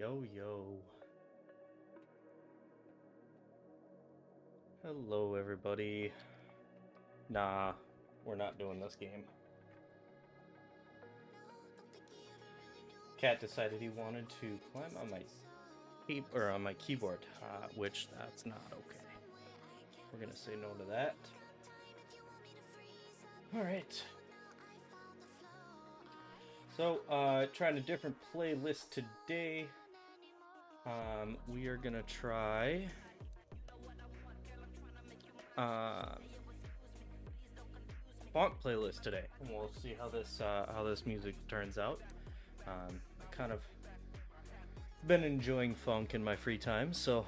Yo, yo. Hello, everybody. Nah, we're not doing this game. Cat decided he wanted to climb on my keyboard, which that's not okay. We're gonna say no to that. All right. So, trying a different playlist today. We are gonna try funk playlist today, and we'll see how this music turns out. I kind of been enjoying funk in my free time, so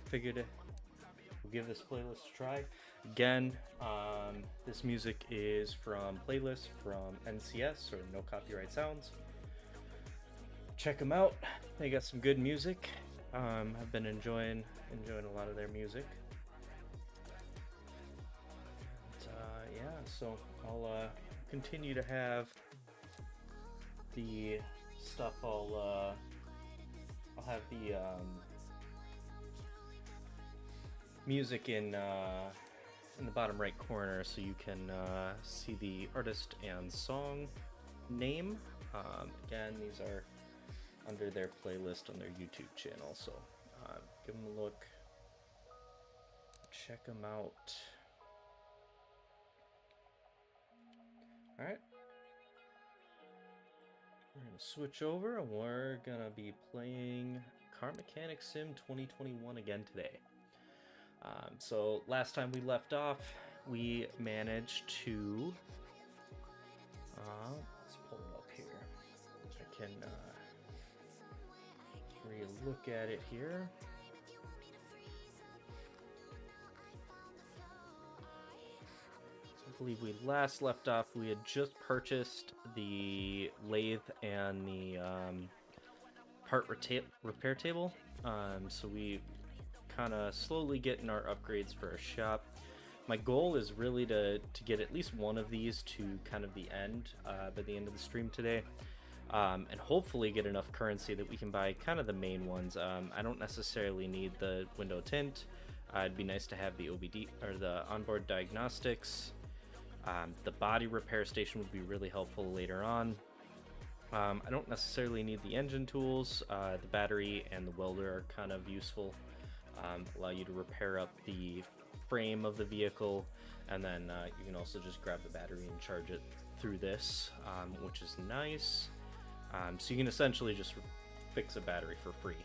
figured we'll give this playlist a try. Again, this music is from playlists from NCS, or No Copyright Sounds. Check them out. They got some good music. I've been enjoying a lot of their music. And, yeah, so I'll continue to have the stuff. I'll have the music in the bottom right corner, so you can see the artist and song name. Again, these are under their playlist on their YouTube channel, so give them a look, check them out. All right, we're gonna switch over and we're gonna be playing Car Mechanic Sim 2021 again today. So last time we left off, we managed to let's pull it up here. I can re-look at it here. I believe we last left off, we had just purchased the lathe and the part repair table. So we kind of slowly getting our upgrades for our shop. My goal is really to get at least one of these to kind of the end, by the end of the stream today. And hopefully get enough currency that we can buy kind of the main ones. I don't necessarily need the window tint. It'd be nice to have the OBD or the onboard diagnostics. The body repair station would be really helpful later on. I don't necessarily need the engine tools. The battery and the welder are kind of useful. Allow you to repair up the frame of the vehicle, and then you can also just grab the battery and charge it through this, which is nice. So you can essentially just fix a battery for free.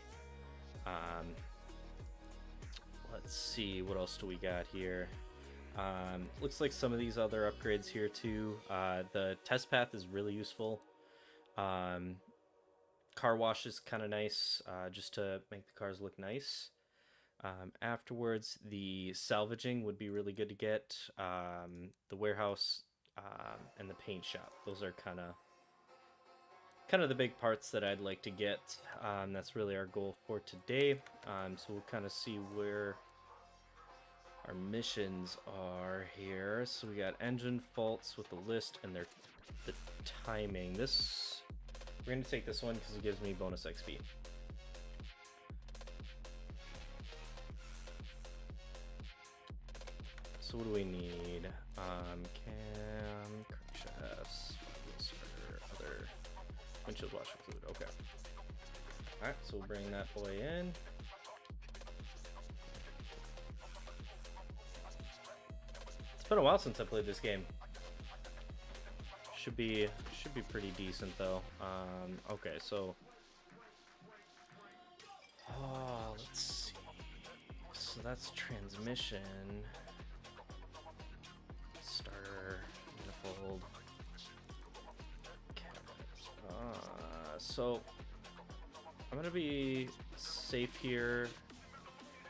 Let's see, what else do we got here? Looks like some of these other upgrades here too. The test path is really useful. Car wash is kind of nice, just to make the cars look nice. Afterwards, the salvaging would be really good to get. The warehouse and the paint shop, those are kind of the big parts that I'd like to get. That's really our goal for today. So we'll kind of see where our missions are here. So we got engine faults with the list and the timing. We're going to take this one because it gives me bonus XP. So what do we need? Cam, chest, other windshield washer fluid. Okay. Alright, so we'll bring that boy in. It's been a while since I played this game. Should be pretty decent though. Okay, so let's see. So that's transmission. Starter, manifold. So I'm gonna be safe here,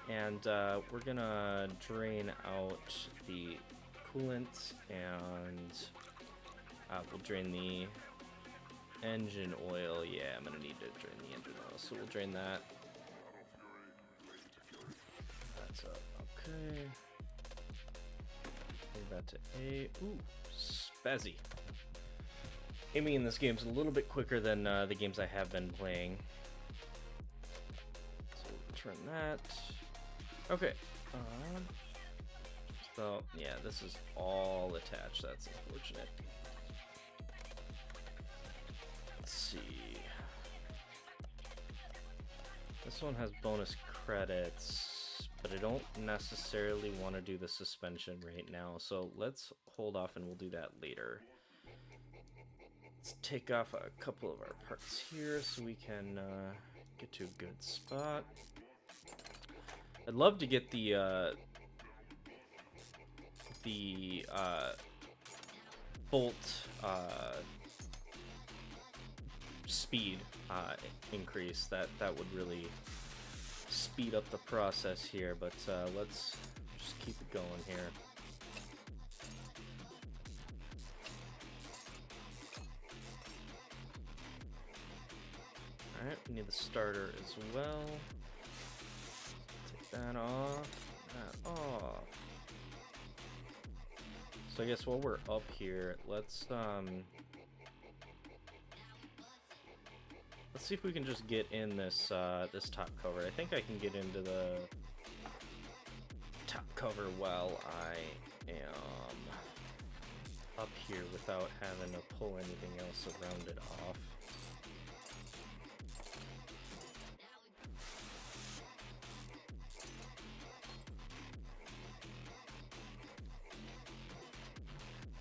and we're gonna drain out the coolant, and we'll drain the engine oil. Yeah, I'm gonna need to drain the engine oil, so we'll drain that. That's up. Okay. Move that to A. Ooh, spazzy. Aiming in this game is a little bit quicker than the games I have been playing. Turn that. Okay. So, yeah, this is all attached. That's unfortunate. Let's see. This one has bonus credits, but I don't necessarily want to do the suspension right now. So let's hold off and we'll do that later. Let's take off a couple of our parts here so we can get to a good spot. I'd love to get the bolt speed increase. That would really speed up the process here, but let's just keep it going here. Alright, we need the starter as well. Take that off. That off. So I guess while we're up here, let's see if we can just get in this this top cover. I think I can get into the top cover while I am up here without having to pull anything else around it off.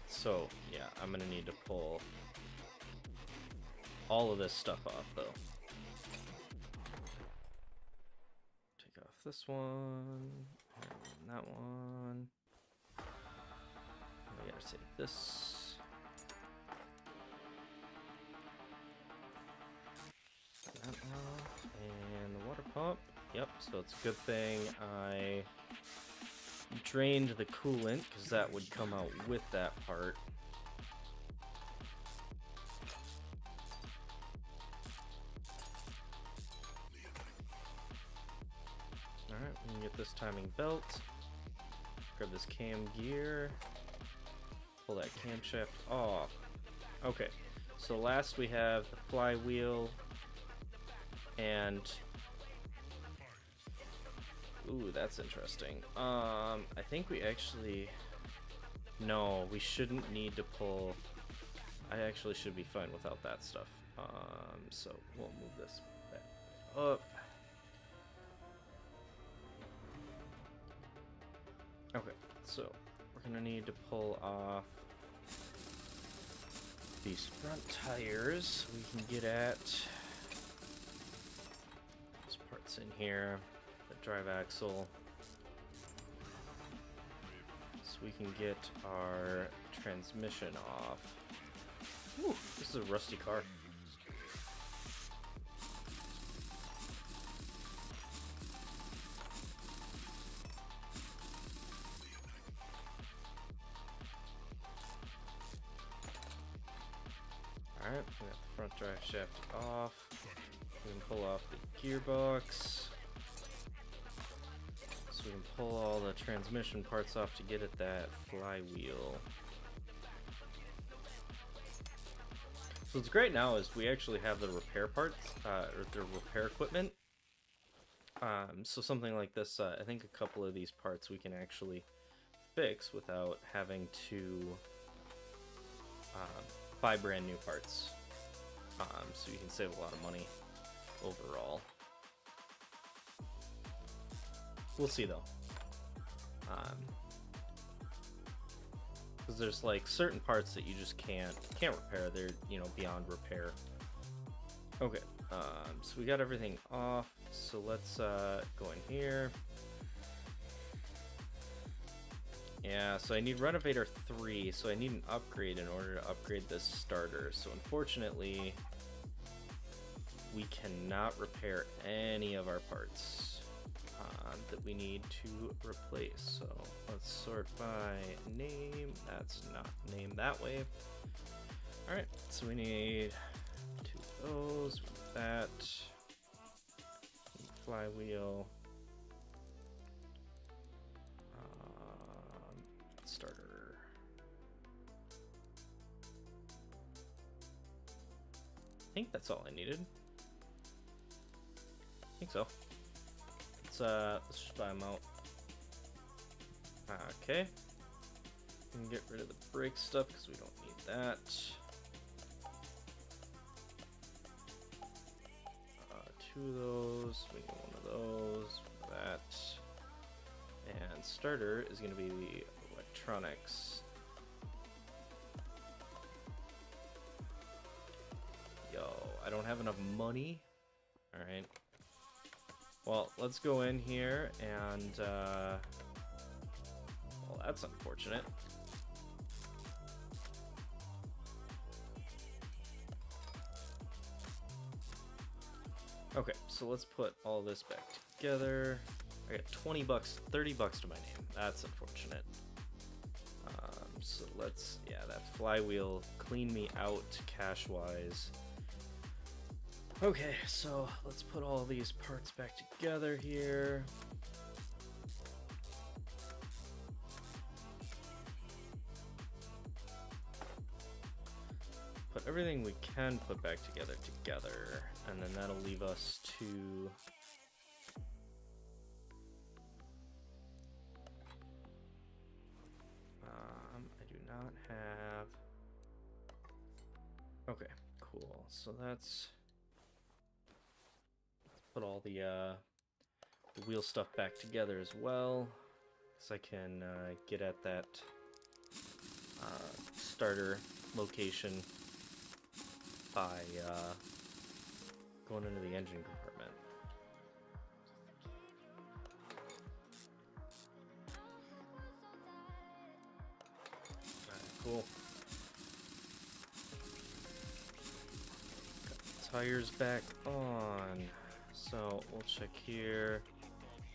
So, yeah, I'm gonna need to pull all of this stuff off, though. Take off this one, and that one. We gotta take this. That off, and the water pump. Yep, so it's a good thing I drained the coolant, because that would come out with that part. Alright, we can get this timing belt. Grab this cam gear. Pull that camshaft off. Okay, so last we have the flywheel and... Ooh, that's interesting. I think we actually... No, we shouldn't need to pull... I actually should be fine without that stuff. So we'll move this back up. Okay, so we're gonna need to pull off these front tires so we can get at these parts in here. Drive axle, so we can get our transmission off. Whew, this is a rusty car. Alright, we got the front drive shaft off. We can pull off the gearbox. We can pull all the transmission parts off to get at that flywheel. So what's great now is we actually have the repair parts, or the repair equipment. So something like this, I think a couple of these parts we can actually fix without having to buy brand new parts. So you can save a lot of money overall. We'll see though, because there's like certain parts that you just can't repair. They're, you know, beyond repair. Okay, so we got everything off. So let's go in here. Yeah, so I need Renovator 3, so I need an upgrade in order to upgrade this starter. So unfortunately, we cannot repair any of our parts that we need to replace. So let's sort by name. That's not named that way. Alright, so we need 2 of those, that, flywheel, starter. I think that's all I needed. I think so. let's just buy them out. Okay. And get rid of the brake stuff because we don't need that. Two of those. We need one of those. That. And starter is going to be the electronics. Yo, I don't have enough money. Alright. Well, let's go in here and, well, that's unfortunate. Okay, so let's put all this back together. I got 20 bucks, 30 bucks to my name. That's unfortunate. So let's, yeah, that flywheel clean me out cash-wise. Okay, so let's put all these parts back together here. Put everything we can put back together, and then that'll leave us to... I do not have... Okay, cool. So that's... Let's put all the wheel stuff back together as well, so I can get at that starter location by going into the engine compartment. Alright, cool. Got the tires back on. So we'll check here.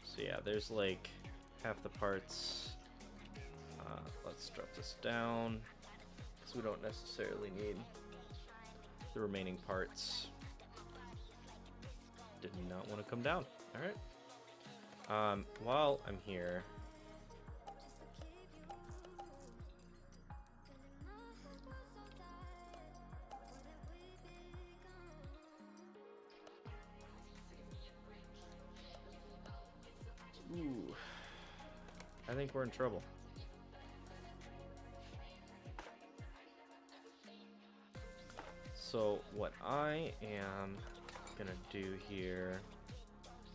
So yeah, there's like half the parts. Let's drop this down because we don't necessarily need the remaining parts. Did not want to come down. Alright. While I'm here, ooh, I think we're in trouble. So what I am gonna do here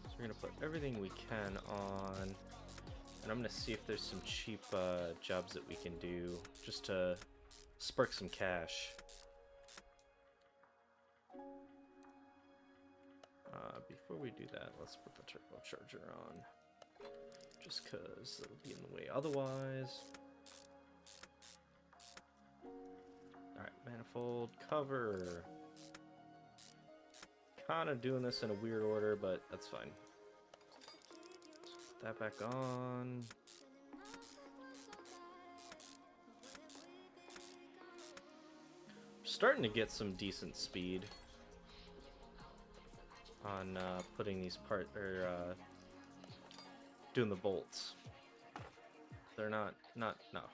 is we're gonna put everything we can on, and I'm gonna see if there's some cheap jobs that we can do just to spark some cash. Before we do that, let's put the turbocharger on, just because it'll be in the way otherwise. Alright, manifold cover. Kind of doing this in a weird order, but that's fine. Put that back on. Starting to get some decent speed on putting these doing the bolts. They're not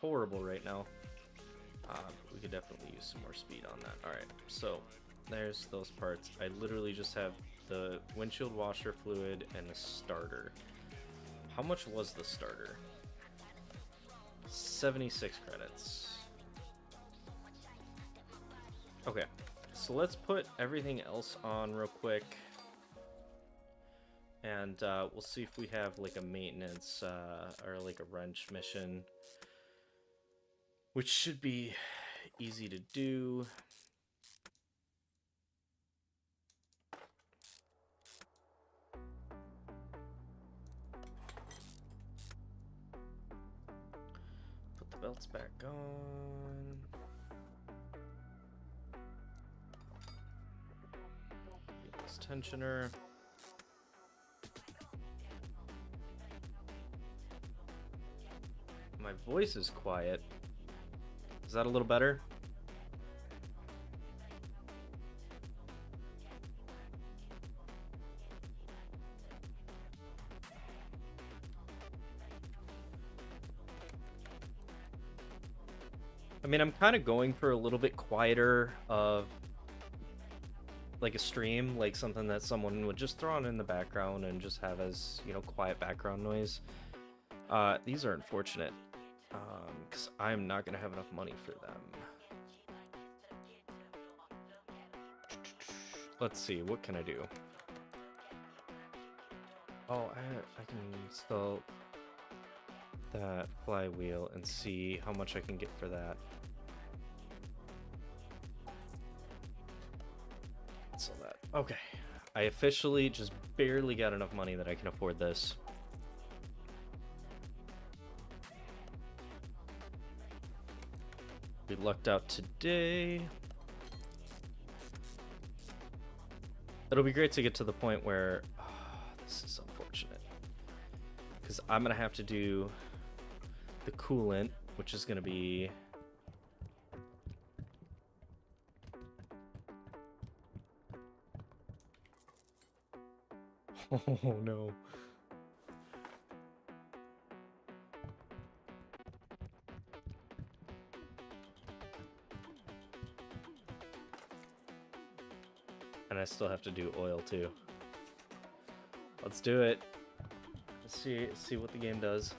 horrible right now. We could definitely use some more speed on that. Alright, so there's those parts. I literally just have the windshield washer fluid and the starter. How much was the starter? 76 credits. Okay, so let's put everything else on real quick. And we'll see if we have like a maintenance or like a wrench mission, which should be easy to do. Put the belts back on. Get this tensioner. My voice is quiet. Is that a little better? I mean, I'm kind of going for a little bit quieter of like a stream, like something that someone would just throw on in the background and just have as, you know, quiet background noise. These are unfortunate, because I'm not gonna have enough money for them. Let's see, what can I do? Oh, I can install that flywheel and see how much I can get for that. So that, okay. I officially just barely got enough money that I can afford this. We lucked out today. It'll be great to get to the point where, oh, this is unfortunate, because I'm gonna have to do the coolant, which is gonna be oh no. And I still have to do oil too. Let's do it. Let's see what the game does.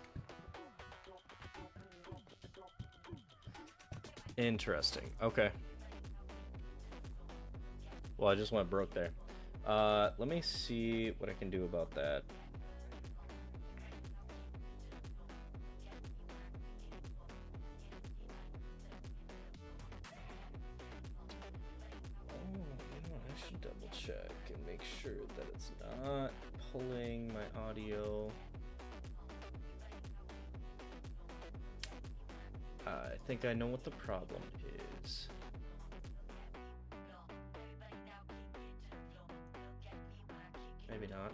Interesting. Okay. Well, I just went broke there. Let me see what I can do about that. I should double check and make sure that it's not pulling my audio. I think I know what the problem is. Maybe not.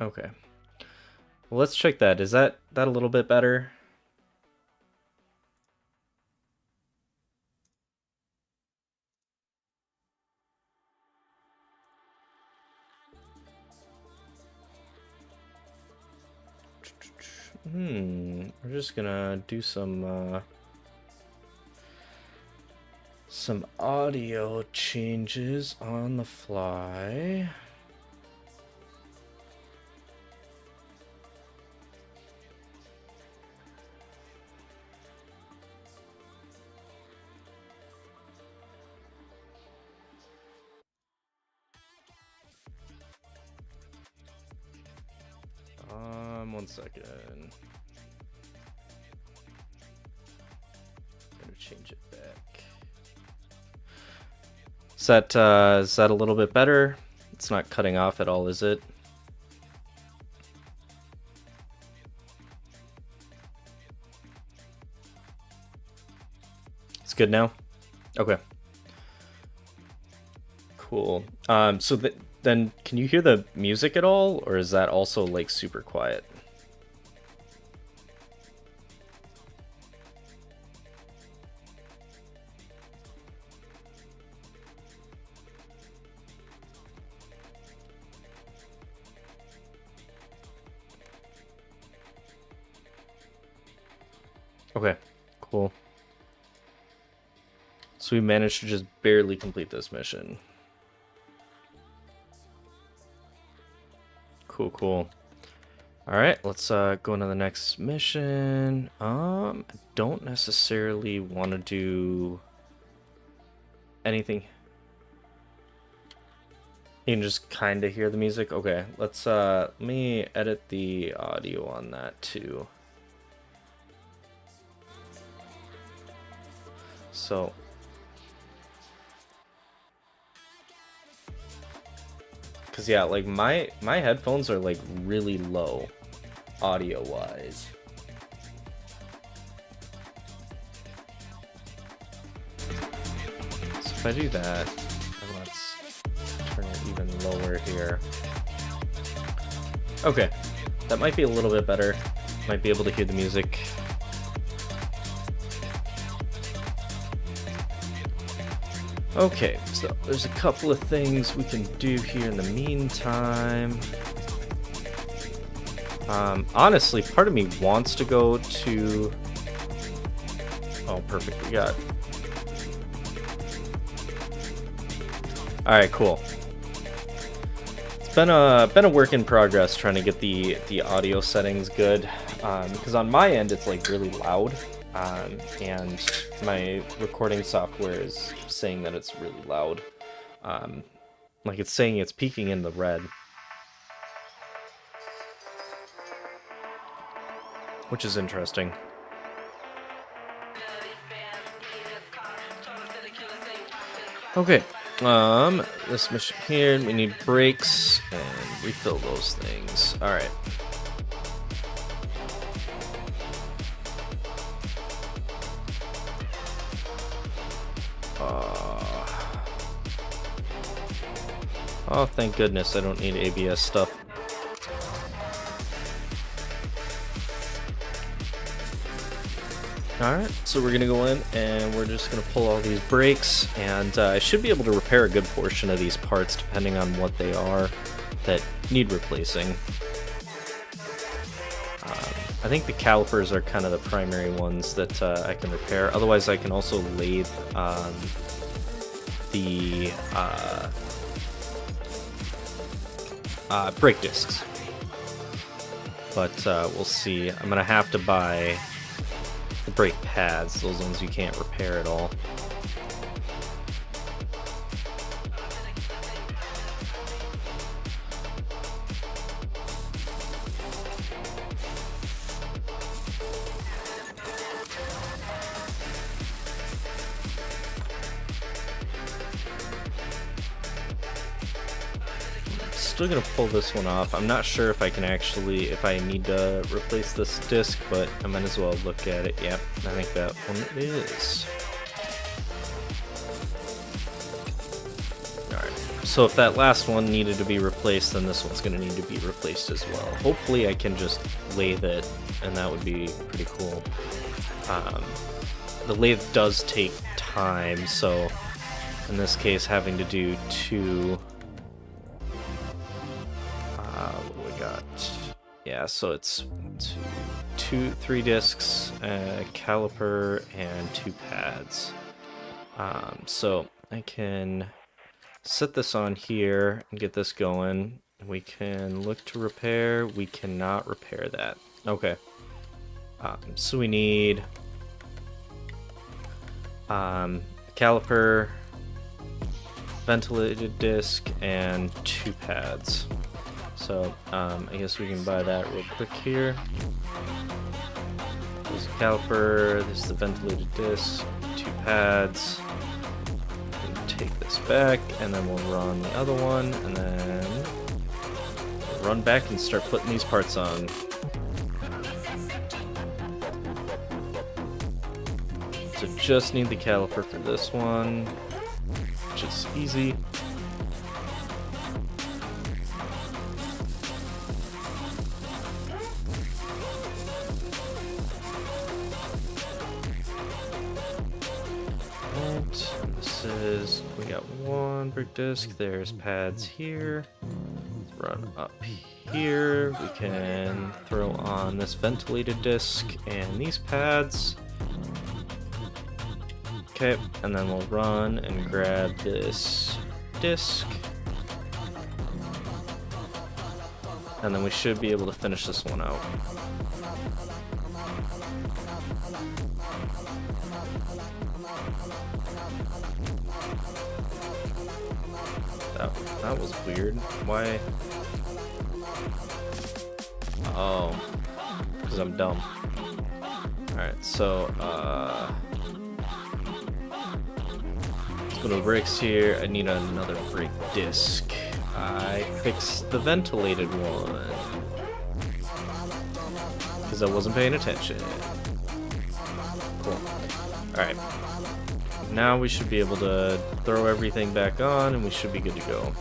Okay. Well, let's check that. Is that a little bit better? We're just gonna do some audio changes on the fly. One second. Gonna change it back. Is that a little bit better? It's not cutting off at all, is it? It's good now? Okay. Cool. So then can you hear the music at all, or is that also like super quiet? Okay, cool. So we managed to just barely complete this mission. Cool. All right, let's go into the next mission. I don't necessarily want to do anything. You can just kind of hear the music. Okay, let me edit the audio on that too. So because yeah, like my headphones are like really low audio wise. So if I do that, and let's turn it even lower here. Okay, that might be a little bit better. Might be able to hear the music. Okay, so there's a couple of things we can do here in the meantime. Honestly, part of me wants to go to... Oh, perfect. We got. All right, cool. It's been a work in progress trying to get the audio settings good, because on my end it's like really loud, and my recording software is saying that it's really loud, like it's saying it's peaking in the red, which is interesting. Okay. This mission here, we need brakes and refill those things. All right. Oh, thank goodness I don't need ABS stuff. Alright, so we're going to go in and we're just going to pull all these brakes, and I should be able to repair a good portion of these parts depending on what they are that need replacing. I think the calipers are kind of the primary ones that I can repair. Otherwise I can also lathe the brake discs. But we'll see. I'm going to have to buy the brake pads, those ones you can't repair at all. Still gonna pull this one off. I'm not sure if I can actually, if I need to replace this disc, but I might as well look at it. Yep, I think that one is. Alright, so if that last one needed to be replaced, then this one's gonna need to be replaced as well. Hopefully I can just lathe it, and that would be pretty cool. The lathe does take time, so in this case having to do two. Yeah, so it's three discs, caliper, and 2 pads. So I can set this on here and get this going. We can look to repair. We cannot repair that. Okay. So we need caliper, ventilated disc, and 2 pads. So, I guess we can buy that real quick here. There's a caliper, this is the ventilated disc, 2 pads. Take this back, and then we'll run the other one, and then we'll run back and start putting these parts on. So just need the caliper for this one, which is easy. We got 1 brake disc, there's pads here. Let's run up here. We can throw on this ventilated disc and these pads. Okay, and then we'll run and grab this disc. And then we should be able to finish this one out. That was weird. Why? Oh, because I'm dumb. Alright, so let's go to the brakes here. I need another brake disc. I fixed the ventilated one because I wasn't paying attention. Cool. Alright. Now we should be able to throw everything back on and we should be good to go.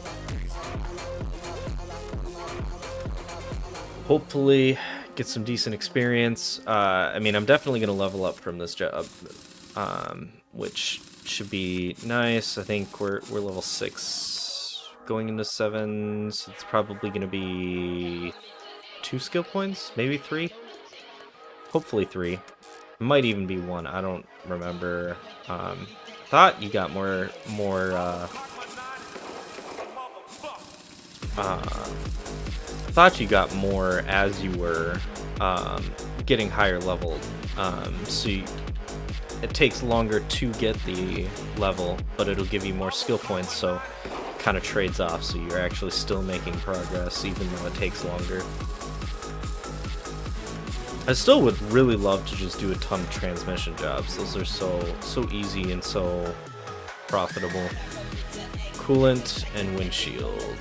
Hopefully get some decent experience. I mean, I'm definitely going to level up from this job, which should be nice. I think we're level 6 going into 7, so it's probably going to be 2 skill points, maybe 3. Hopefully 3. It might even be 1. I don't remember. Thought you got more thought you got more as you were getting higher leveled. It takes longer to get the level, but it'll give you more skill points, so it kind of trades off, so you're actually still making progress even though it takes longer. I still would really love to just do a ton of transmission jobs. Those are so easy and so profitable. Coolant and windshield.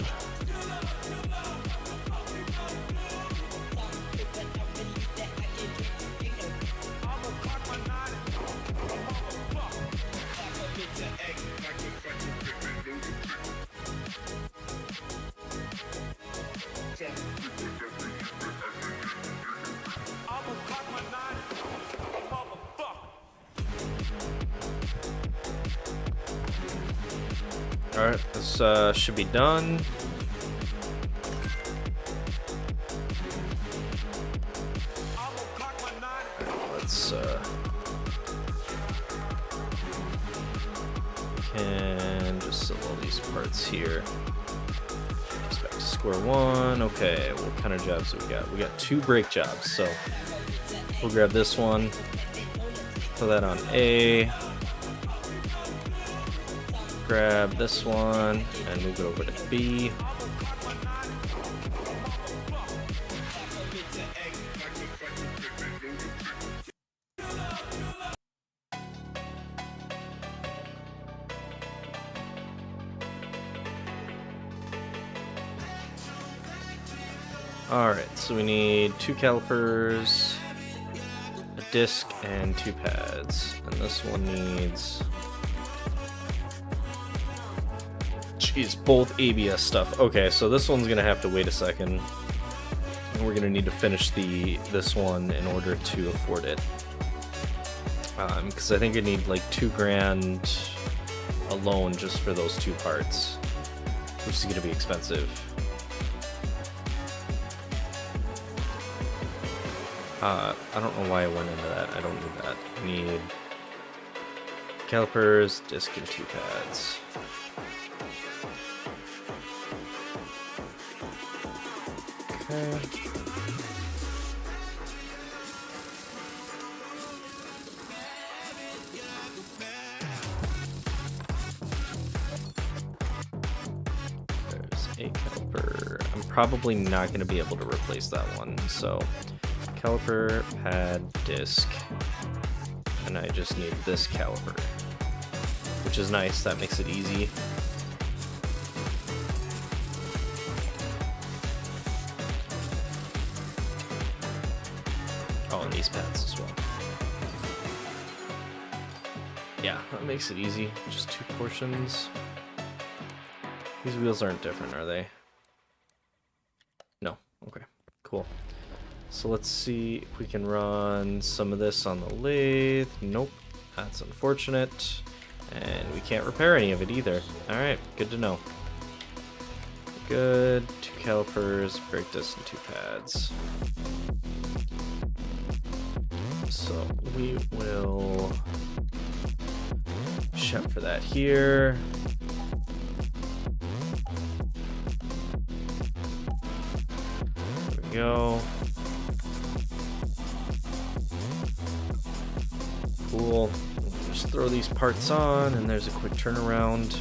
Alright, this should be done. Let's can just sell all these parts here. Just back to square one. Okay, what kind of jobs do we got? We got 2 brake jobs, so we'll grab this one, put that on A. Grab this one and move it over to B. Alright, so we need 2 calipers, a disc, and 2 pads. And this one needs... Jeez, both ABS stuff. Okay, so this one's gonna have to wait a second. And we're gonna need to finish this one in order to afford it. Because I think I need like $2 grand alone just for those 2 parts, which is gonna be expensive. I don't know why I went into that. I don't need that. I need calipers, disc, and 2 pads. Okay. There's a caliper. I'm probably not going to be able to replace that one, so caliper, pad, disc, and I just need this caliper, which is nice. That makes it easy. Oh, and these pads as well. Yeah, that makes it easy. Just 2 portions. These wheels aren't different, are they? No. Okay, cool. So let's see if we can run some of this on the lathe. Nope, that's unfortunate. And we can't repair any of it either. Alright, good to know. Good. 2 calipers, brake disc, and 2 pads. So we will shop for that here. There we go. Cool. Just throw these parts on and there's a quick turnaround.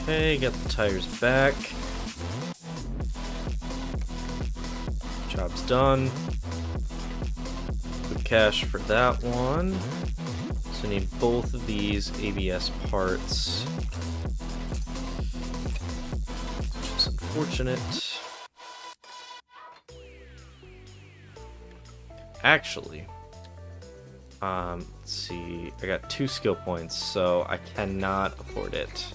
Okay, get the tires back. Job's done. Good cash for that one. So I need both of these ABS parts, which is unfortunate. Actually, let's see. I got 2 skill points, so I cannot afford it.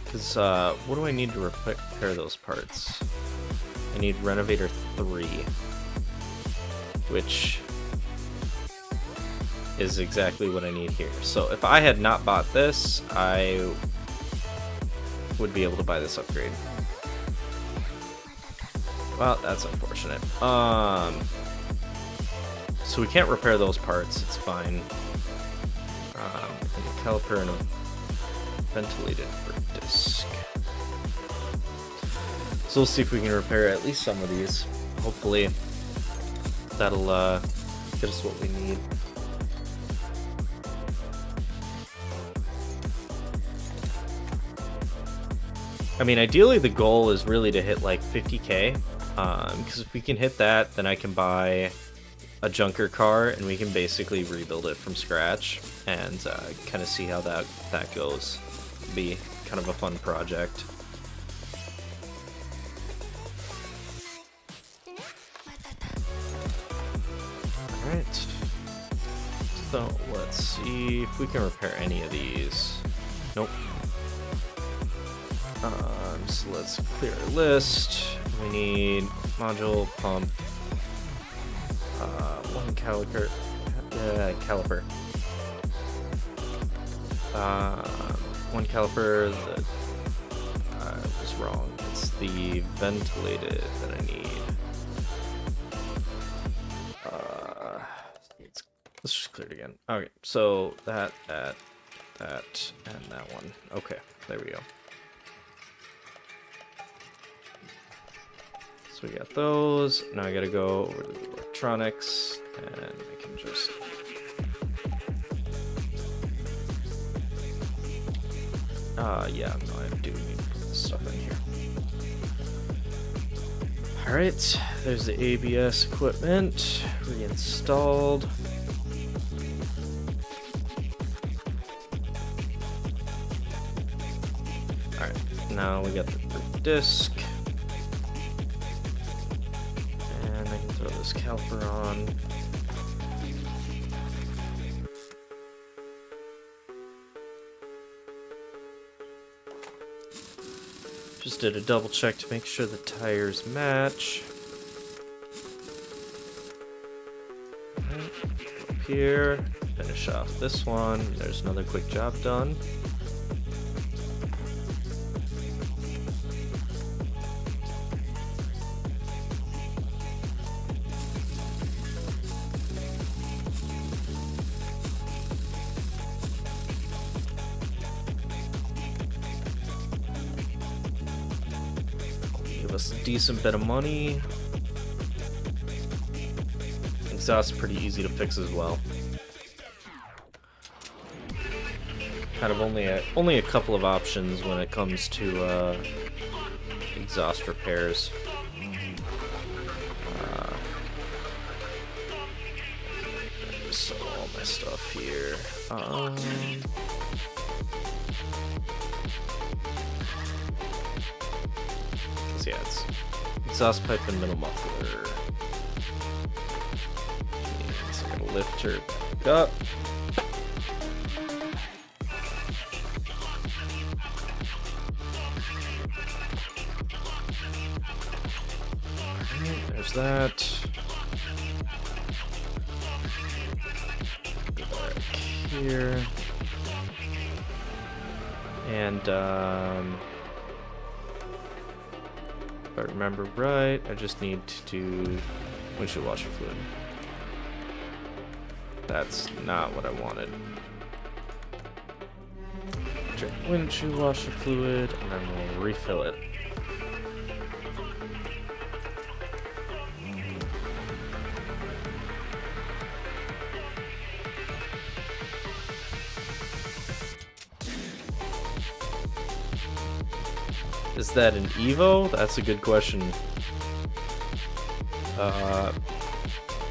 Because, what do I need to repair those parts? I need Renovator 3. Which is exactly what I need here. So if I had not bought this, I would be able to buy this upgrade. Well, that's unfortunate. So we can't repair those parts. It's fine. A caliper and a ventilated disc. So we'll see if we can repair at least some of these. Hopefully that'll get us what we need. I mean, ideally the goal is really to hit like 50k, because if we can hit that, then I can buy a junker car and we can basically rebuild it from scratch and kind of see how that goes. Be kind of a fun project. Alright, so let's see if we can repair any of these. Nope. So let's clear our list. We need module, pump, one caliper, one caliper. That I was wrong. It's the ventilated that I need. Let's just clear it again. Okay, so that, and that one. Okay, there we go. So we got those. Now I gotta go over to the electronics, and I can just... yeah, no, I do need to put this stuff in here. Alright, there's the ABS equipment, reinstalled. Alright, now we got the disc. And I can throw this caliper on. Just did a double check to make sure the tires match. Right, up here, finish off this one. There's another quick job done. Us a decent bit of money. Exhaust pretty easy to fix as well. Kind of only a couple of options when it comes to exhaust repairs. So all my stuff here. Yeah, it's exhaust pipe and middle muffler. So I'm gonna lift her back up. Alright, there's that. Go back here. And if I remember right, I just need to do windshield washer fluid. That's not what I wanted. Check windshield washer fluid, and then we'll refill it. Is that an Evo? That's a good question.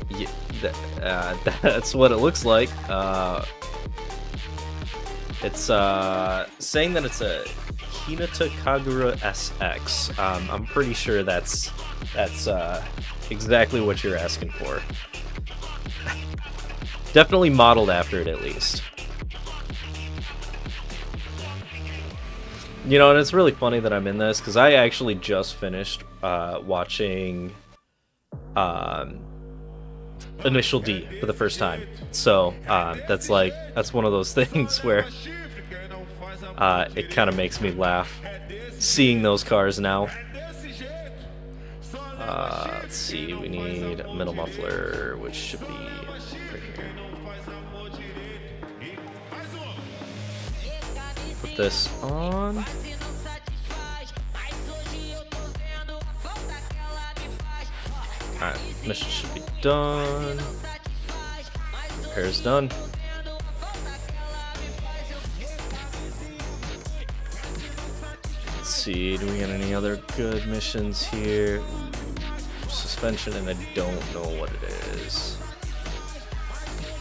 Yeah, that's what it looks like. It's saying that it's a Hinata Kagura SX. I'm pretty sure that's exactly what you're asking for. Definitely modeled after it, at least. You know, and it's really funny that I'm in this, because I actually just finished watching Initial D for the first time. So, that's one of those things where it kind of makes me laugh seeing those cars now. Let's see, we need a middle muffler, which should be right here. Put this on. Alright, mission should be done. Repair's done. Let's see, do we get any other good missions here? Ooh, suspension, and I don't know what it is.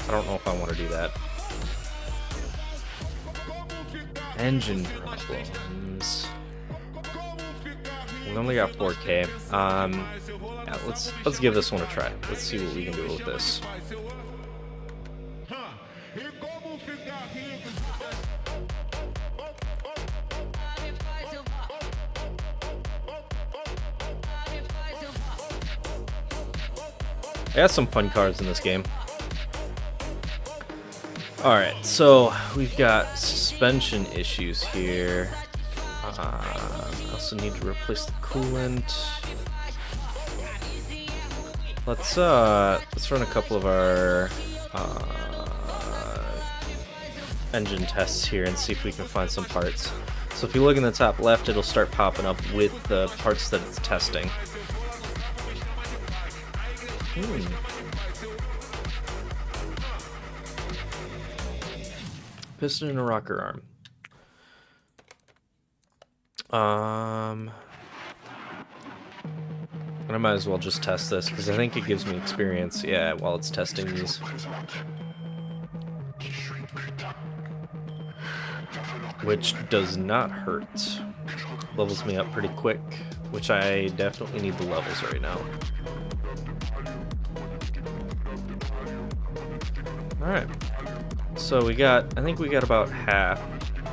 I don't know if I want to do that. Engine problems. We only got 4K. Yeah, let's give this one a try. Let's see what we can do with this. I got some fun cars in this game. Alright, so we've got suspension issues here. I also need to replace the coolant. Let's run a couple of our engine tests here and see if we can find some parts. So if you look in the top left, it'll start popping up with the parts that it's testing. Piston and a rocker arm. And I might as well just test this, because I think it gives me experience, yeah, while it's testing these. Which does not hurt. Levels me up pretty quick, which I definitely need the levels right now. Alright. So we got, I think we got about half.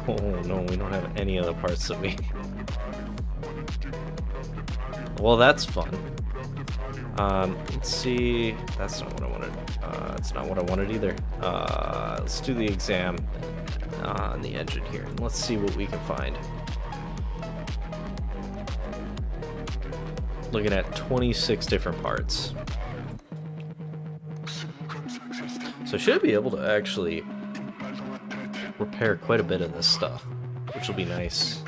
Oh no, we don't have any of the parts that we... Well, that's fun. Let's see. That's not what I wanted. That's not what I wanted either. Let's do the exam on the engine here, and let's see what we can find. Looking at 26 different parts. So I should be able to actually repair quite a bit of this stuff, which will be nice.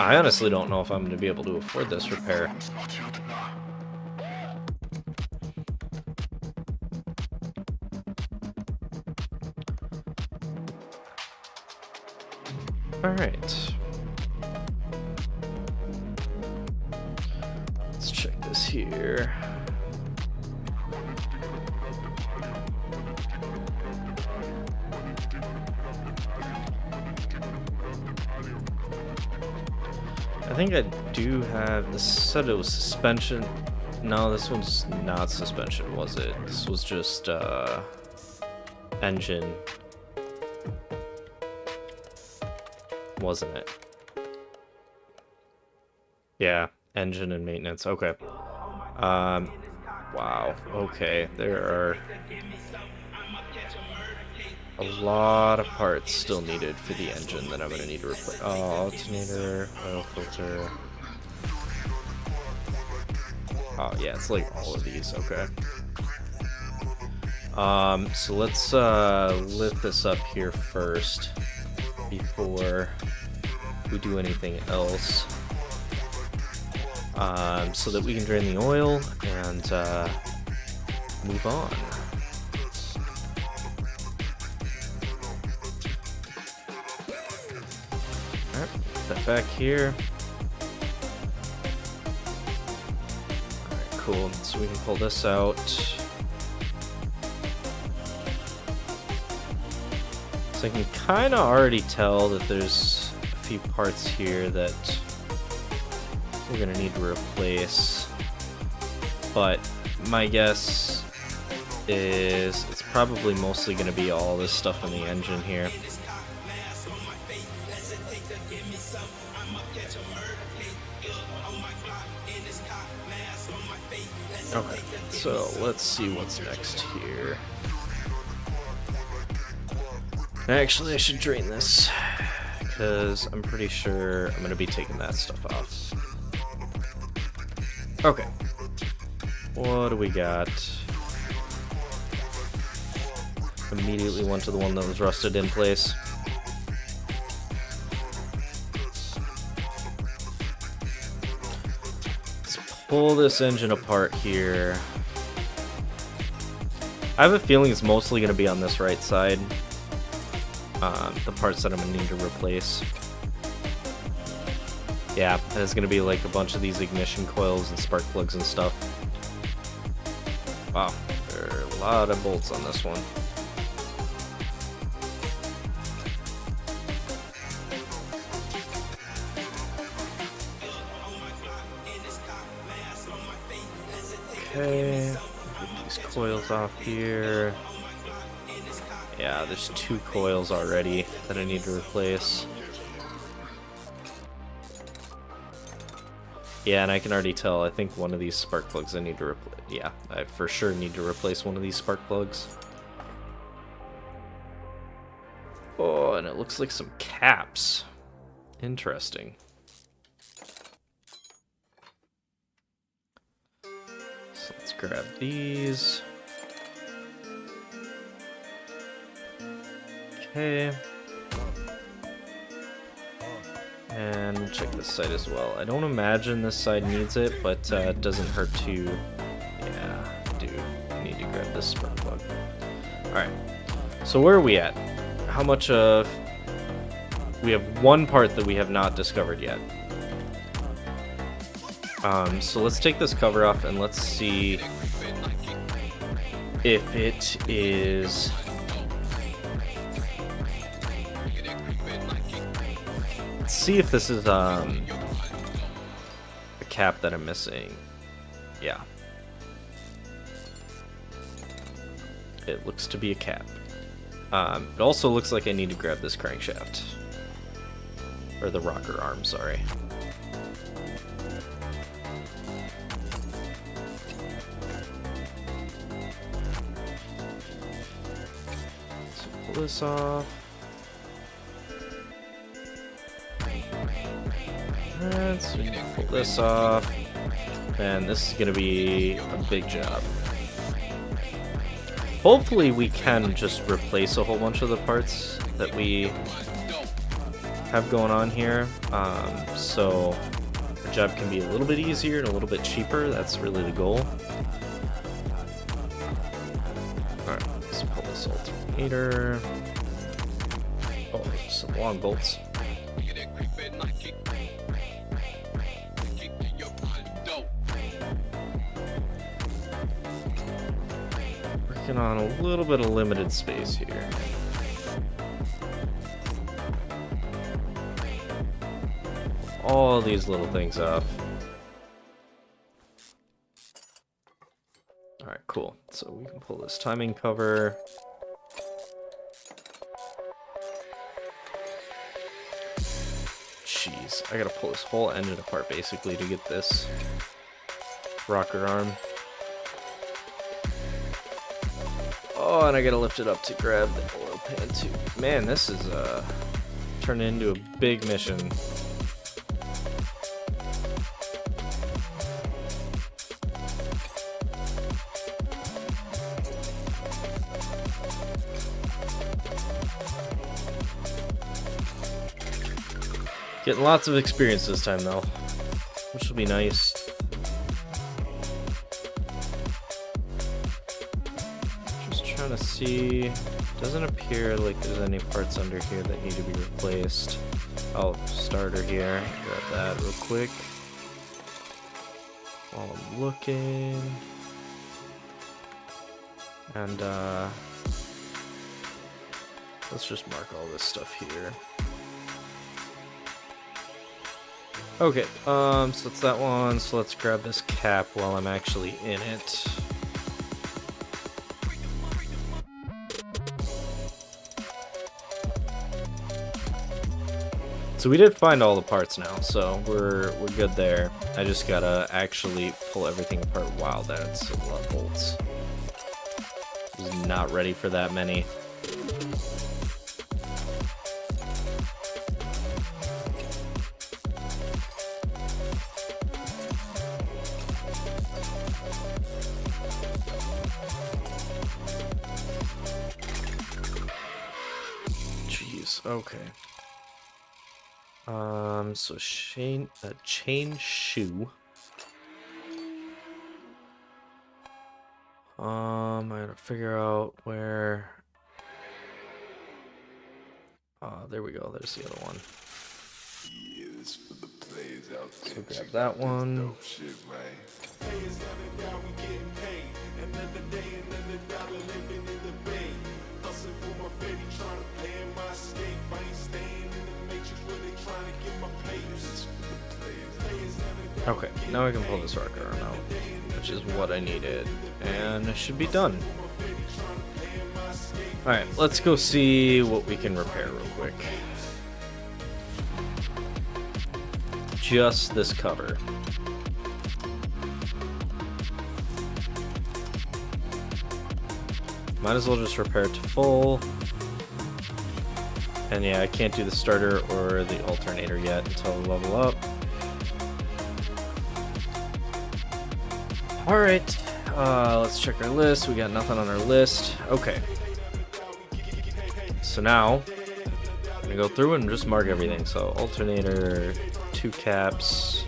I honestly don't know if I'm going to be able to afford this repair. Alright. Let's check this here. I think I do have, this said it was suspension. No, this one's not suspension, was it? This was just engine. Wasn't it? Yeah, engine and maintenance. Okay. Wow. Okay, there are a lot of parts still needed for the engine that I'm going to need to replace. Oh, alternator, oil filter. Oh, yeah, it's like all of these. Okay. So let's lift this up here first before we do anything else. So that we can drain the oil and move on. Alright, put that back here. Alright, cool. So we can pull this out. So I can kind of already tell that there's a few parts here that we're gonna need to replace, but my guess is it's probably mostly gonna be all this stuff in the engine here. Okay, so let's see what's next here. Actually, I should drain this, because I'm pretty sure I'm going to be taking that stuff off. Okay. What do we got? Immediately went to the one that was rusted in place. Let's pull this engine apart here. I have a feeling it's mostly going to be on this right side. The parts that I'm going to need to replace. Yeah, and it's going to be like a bunch of these ignition coils and spark plugs and stuff. Wow, there are a lot of bolts on this one. Okay, get these coils off here. Yeah, there's 2 coils already that I need to replace. Yeah, and I can already tell, I think one of these spark plugs I need to replace. Yeah, I for sure need to replace one of these spark plugs. Oh, and it looks like some caps. Interesting. So let's grab these. Okay. And we'll check this side as well. I don't imagine this side needs it, but it doesn't hurt to... Yeah, I do need to grab this spark plug. Alright, so where are we at? How much of... We have one part that we have not discovered yet. So let's take this cover off and let's see if it is... Let's see if this is a cap that I'm missing. Yeah. It looks to be a cap. It also looks like I need to grab this crankshaft. Or the rocker arm, sorry. So pull this off. Let's pull this off. And this is going to be a big job. Hopefully we can just replace a whole bunch of the parts that we have going on here. So the job can be a little bit easier and a little bit cheaper. That's really the goal. Alright, let's pull this alternator. Oh, some long bolts. Working on a little bit of limited space here. All these little things off. Alright, cool. So we can pull this timing cover. Jeez, I gotta pull this whole engine apart basically to get this rocker arm. Oh, and I gotta lift it up to grab the oil pan too. Man, this is turned into a big mission. Getting lots of experience this time though, which will be nice. Just trying to see, doesn't appear like there's any parts under here that need to be replaced. Oh, starter here, grab that real quick. While I'm looking. And let's just mark all this stuff here. Okay, so it's that one, so let's grab this cap while I'm actually in it. So we did find all the parts now, so we're good there. I just gotta actually pull everything apart. Wow, that's a lot of bolts. Was not ready for that many. Jeez, okay. So chain shoe. I gotta figure out where. There we go. There's the other one. So grab that one. Okay, now I can pull this rocket arm out, which is what I needed, and it should be done. Alright, let's go see what we can repair real quick. Just this cover. Might as well just repair it to full. And yeah, I can't do the starter or the alternator yet until I level up. Alright, let's check our list. We got nothing on our list. Okay. So now, I'm gonna go through and just mark everything. So, alternator, 2 caps,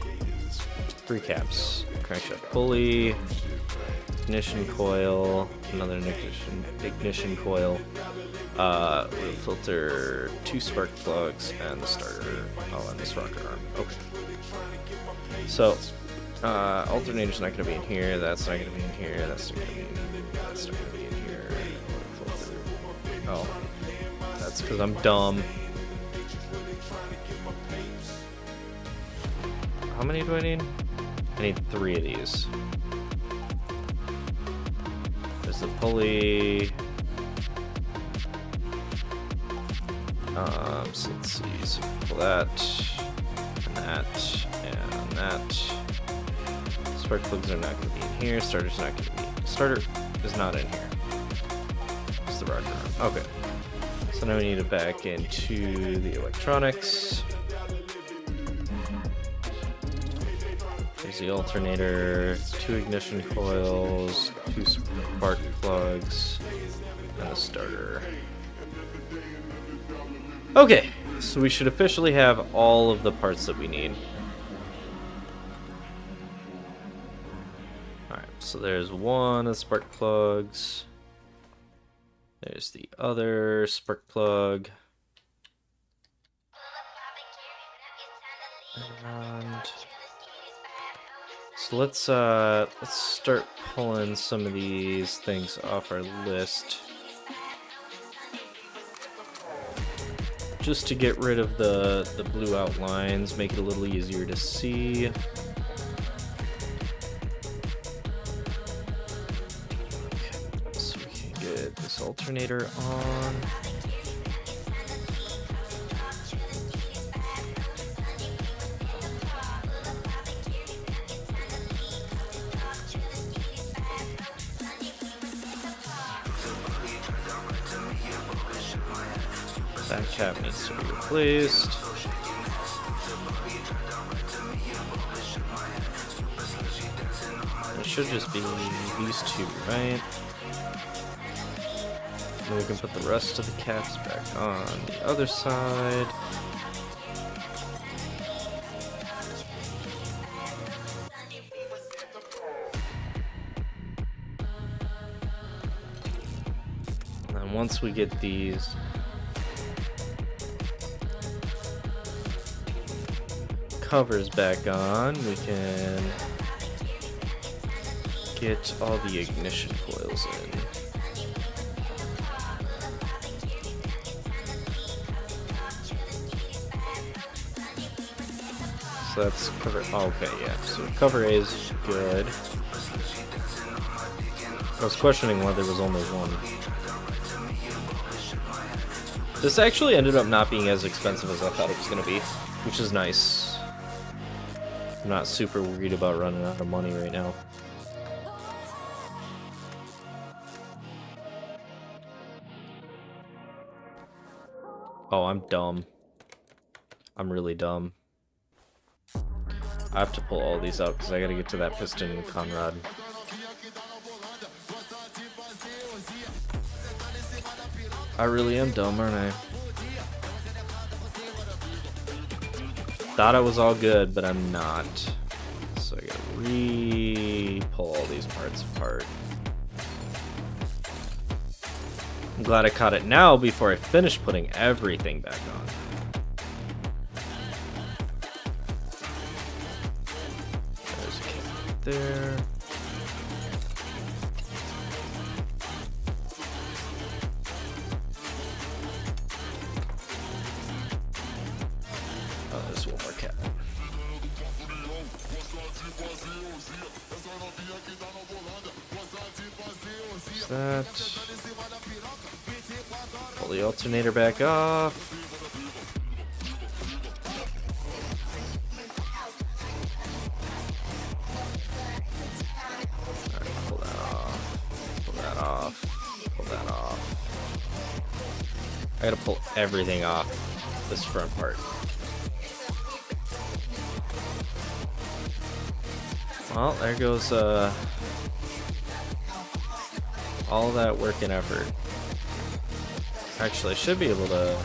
3 caps, crankshaft pulley, ignition coil, another ignition coil, filter, 2 spark plugs, and the starter. Oh, and this rocket arm. Okay. So, alternator's not gonna be in here, that's not gonna be in here, that's not gonna be in here, that's not gonna be in here. Oh, that's because I'm dumb. How many do I need? I need 3 of these. There's the pulley. So let's see, so pull that, and that, and that. Spark plugs are not going to be in here. Starter's not going to be. Starter is not in here. It's the rocket arm. Okay. So now we need it back into the electronics. There's the alternator, 2 ignition coils, 2 spark plugs, and the starter. Okay, so we should officially have all of the parts that we need. So there's one of the spark plugs. There's the other spark plug. And so let's start pulling some of these things off our list. Just to get rid of the blue outlines, make it a little easier to see. This alternator on. That cap needs to be replaced. It should just be these 2, right? And we can put the rest of the caps back on the other side. And then once we get these covers back on, we can get all the ignition coils in. So that's cover. Oh, okay, yeah. So cover A is good. I was questioning why there was only one. This actually ended up not being as expensive as I thought it was going to be, which is nice. I'm not super worried about running out of money right now. Oh, I'm dumb. I'm really dumb. I have to pull all these out because I gotta get to that piston and Conrad. I really am dumb, aren't I? Thought I was all good, but I'm not. So I gotta re-pull all these parts apart. I'm glad I caught it now before I finish putting everything back on. There's a cap there. Oh, there's one more cap. There's that. Pull the alternator back off. Alright, pull that off. Pull that off. Pull that off. I gotta pull everything off this front part. Well, there goes all that work and effort. Actually, I should be able to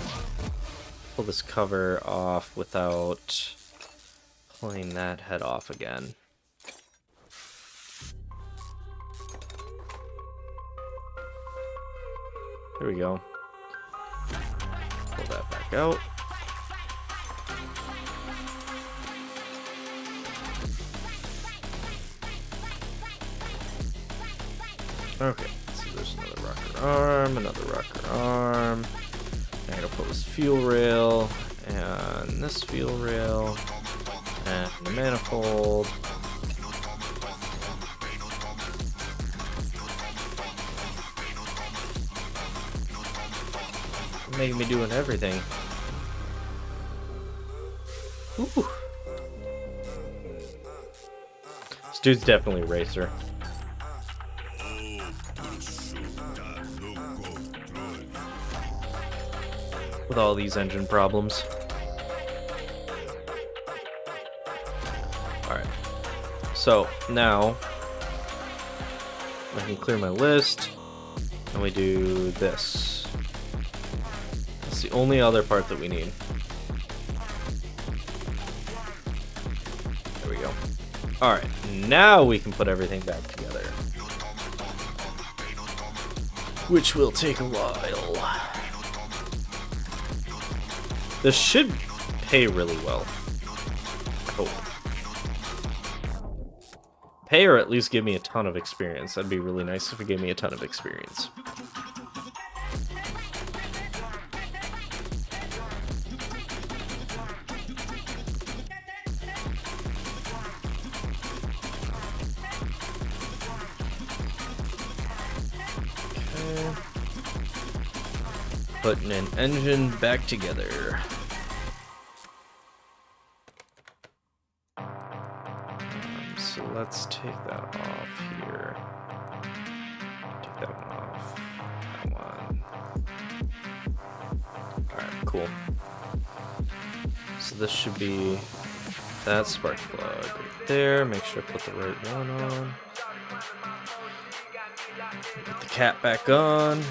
pull this cover off without pulling that head off again. There we go. Pull that back out. Okay, so there's another rocker arm. I gotta pull this fuel rail, and this fuel rail, and the manifold. Making me doing everything. Ooh. This dude's definitely a racer. With all these engine problems. Alright. So, now I can clear my list, and we do this. It's the only other part that we need. There we go. Alright, now we can put everything back together. Which will take a while. This should pay really well. I hope. Pay or at least give me a ton of experience. That'd be really nice if it gave me a ton of experience. Okay. Putting an engine back together. So let's take that off here. Take that one off. That one. Alright, cool. So this should be that spark plug right there. Make sure I put the right one on. Put the cap back on.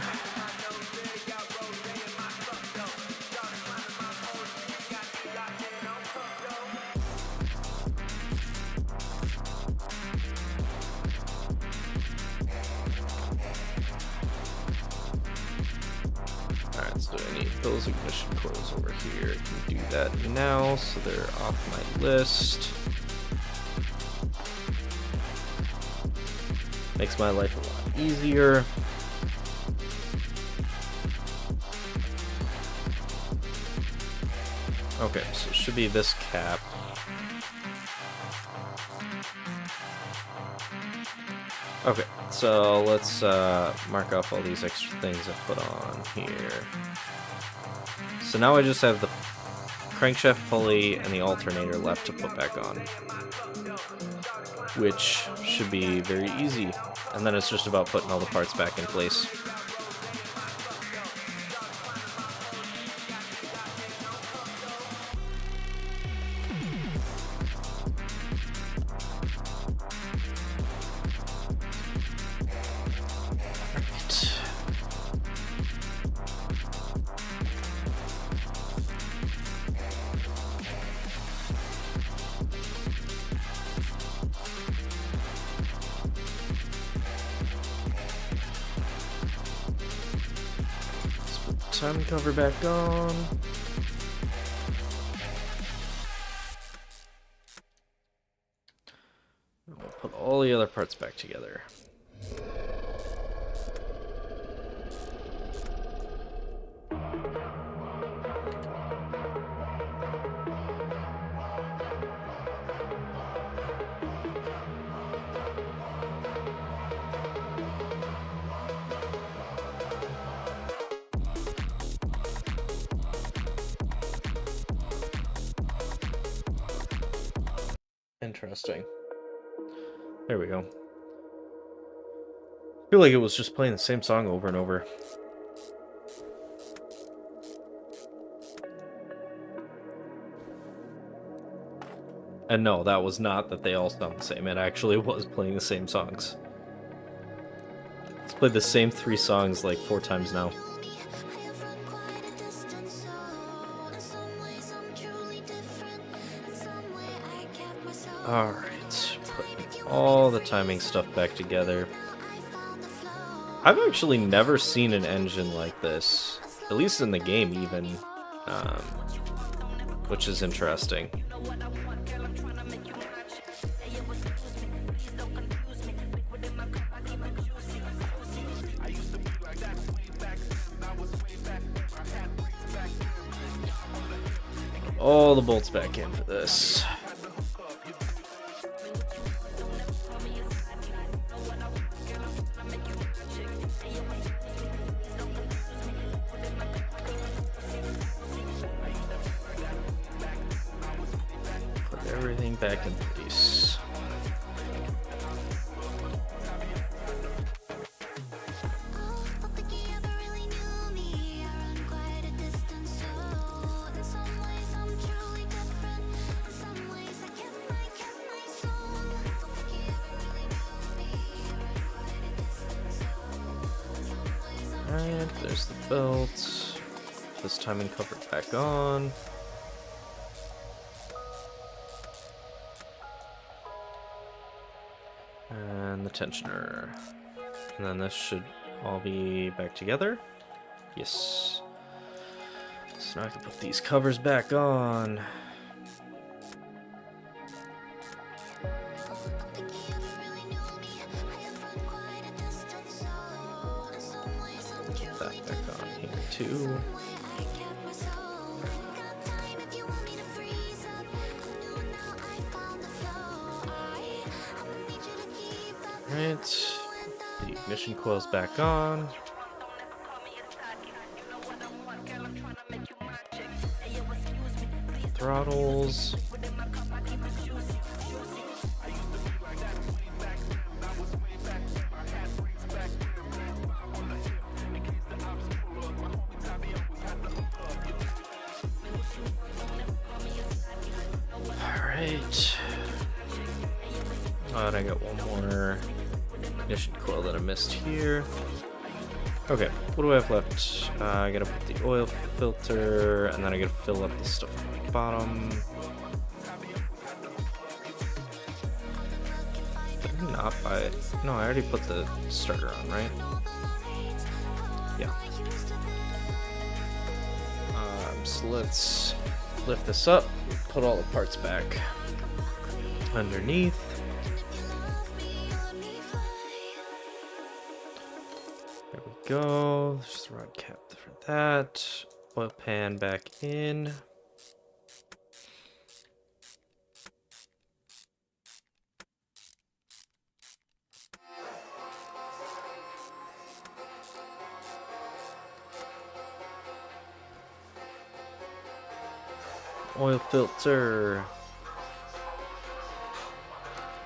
Those ignition coils over here. I can do that now, so they're off my list. Makes my life a lot easier. Okay, so it should be this cap. Okay, so let's mark off all these extra things I put on here. So now I just have the crankshaft pulley and the alternator left to put back on, which should be very easy. And then it's just about putting all the parts back in place. Timing cover back on. We'll put all the other parts back together. Interesting. There we go. I feel like it was just playing the same song over and over. And no, that was not that they all sound the same. It actually was playing the same songs. It's played the same 3 songs like 4 times now. Alright, putting all the timing stuff back together. I've actually never seen an engine like this, at least in the game even, which is interesting. All the bolts back in for this. Everything back in place. Alright, there's the belt. This timing cover back on. And the tensioner. And then this should all be back together. Yes. So now I can put these covers back on. Put that back on here too. Right, the ignition coil's back on. Throttles. Alright. Oh, and I got one more ignition coil that I missed here. Okay, what do I have left? I gotta put the oil filter, and then I gotta fill up the stuff at the bottom. Did I not buy it? No, I already put the starter on, right? Yeah. So let's lift this up, put all the parts back underneath. There we go. There's the rod cap for that. Oil pan back in. oil filter.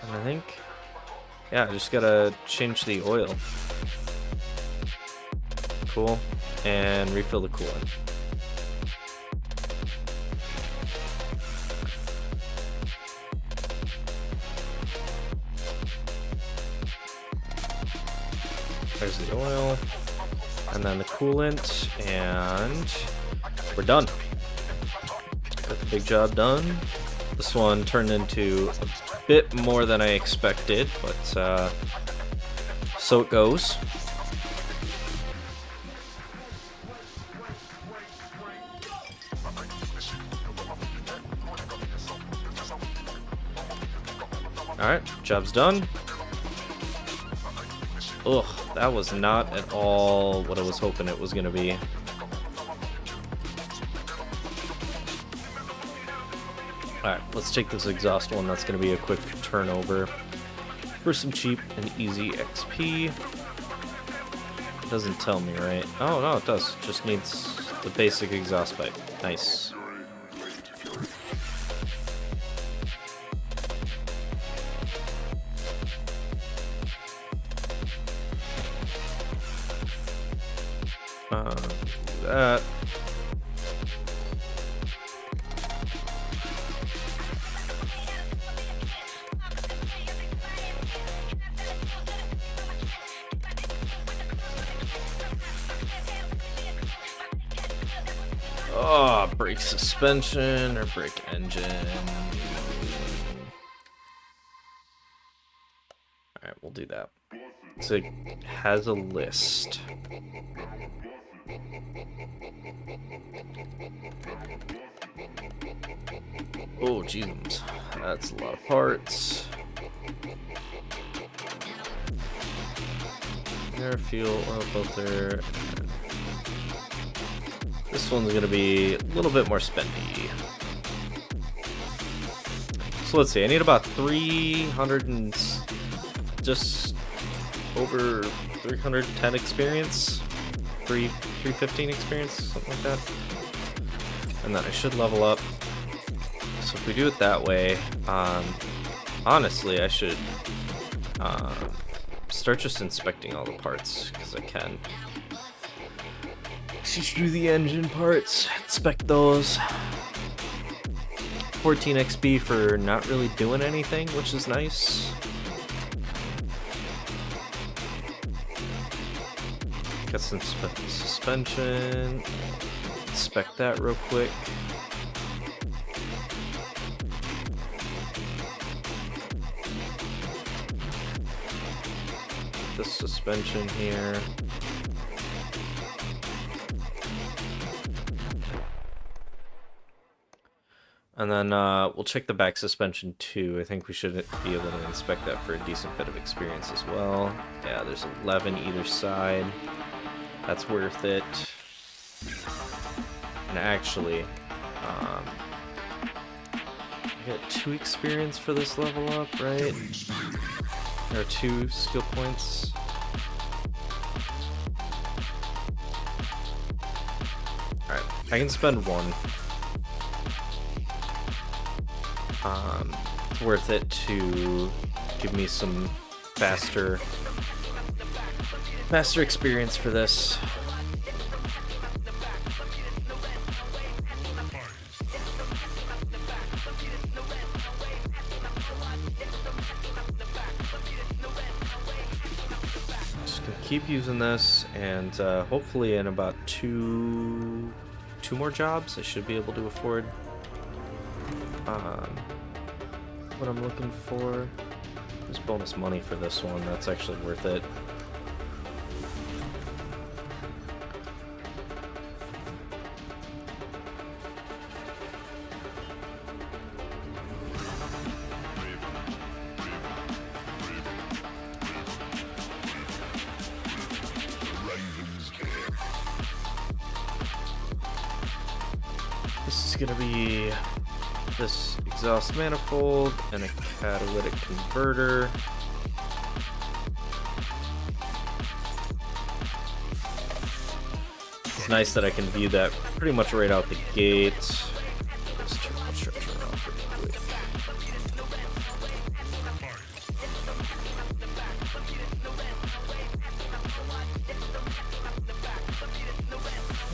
And I think, yeah, I just gotta change the oil. Cool. And refill the coolant. There's the oil, and then the coolant, and we're done. Got the big job done. This one turned into a bit more than I expected, but so it goes. Alright, job's done. Ugh, that was not at all what I was hoping it was going to be. Alright, let's take this exhaust one. That's going to be a quick turnover for some cheap and easy XP. It doesn't tell me, right? Oh, no, it does. It just needs the basic exhaust pipe. Nice. That. Oh, brake suspension or brake engine. Alright, we'll do that. So it has a list. Oh, jeez, that's a lot of parts. Air, fuel, oil filter. This one's gonna be a little bit more spendy. So let's see, I need about 300 and just over 310 experience. 315 experience, something like that. And then I should level up. So if we do it that way, honestly, I should start just inspecting all the parts, because I can. Just do the engine parts, inspect those. 14 XP for not really doing anything, which is nice. Got some suspension. Inspect that real quick. The suspension here. And then we'll check the back suspension too. I think we should be able to inspect that for a decent bit of experience as well. Yeah, there's 11 either side. That's worth it. And actually, I got 2 experience for this level up, right? There are 2 skill points. Alright, I can spend 1. It's worth it to give me some faster experience for this. Just gonna keep using this, and hopefully in about two more jobs I should be able to afford what I'm looking for. There's bonus money for this one. That's actually worth it. This is gonna be this exhaust manifold and a catalytic converter. It's nice that I can view that pretty much right out the gate. Those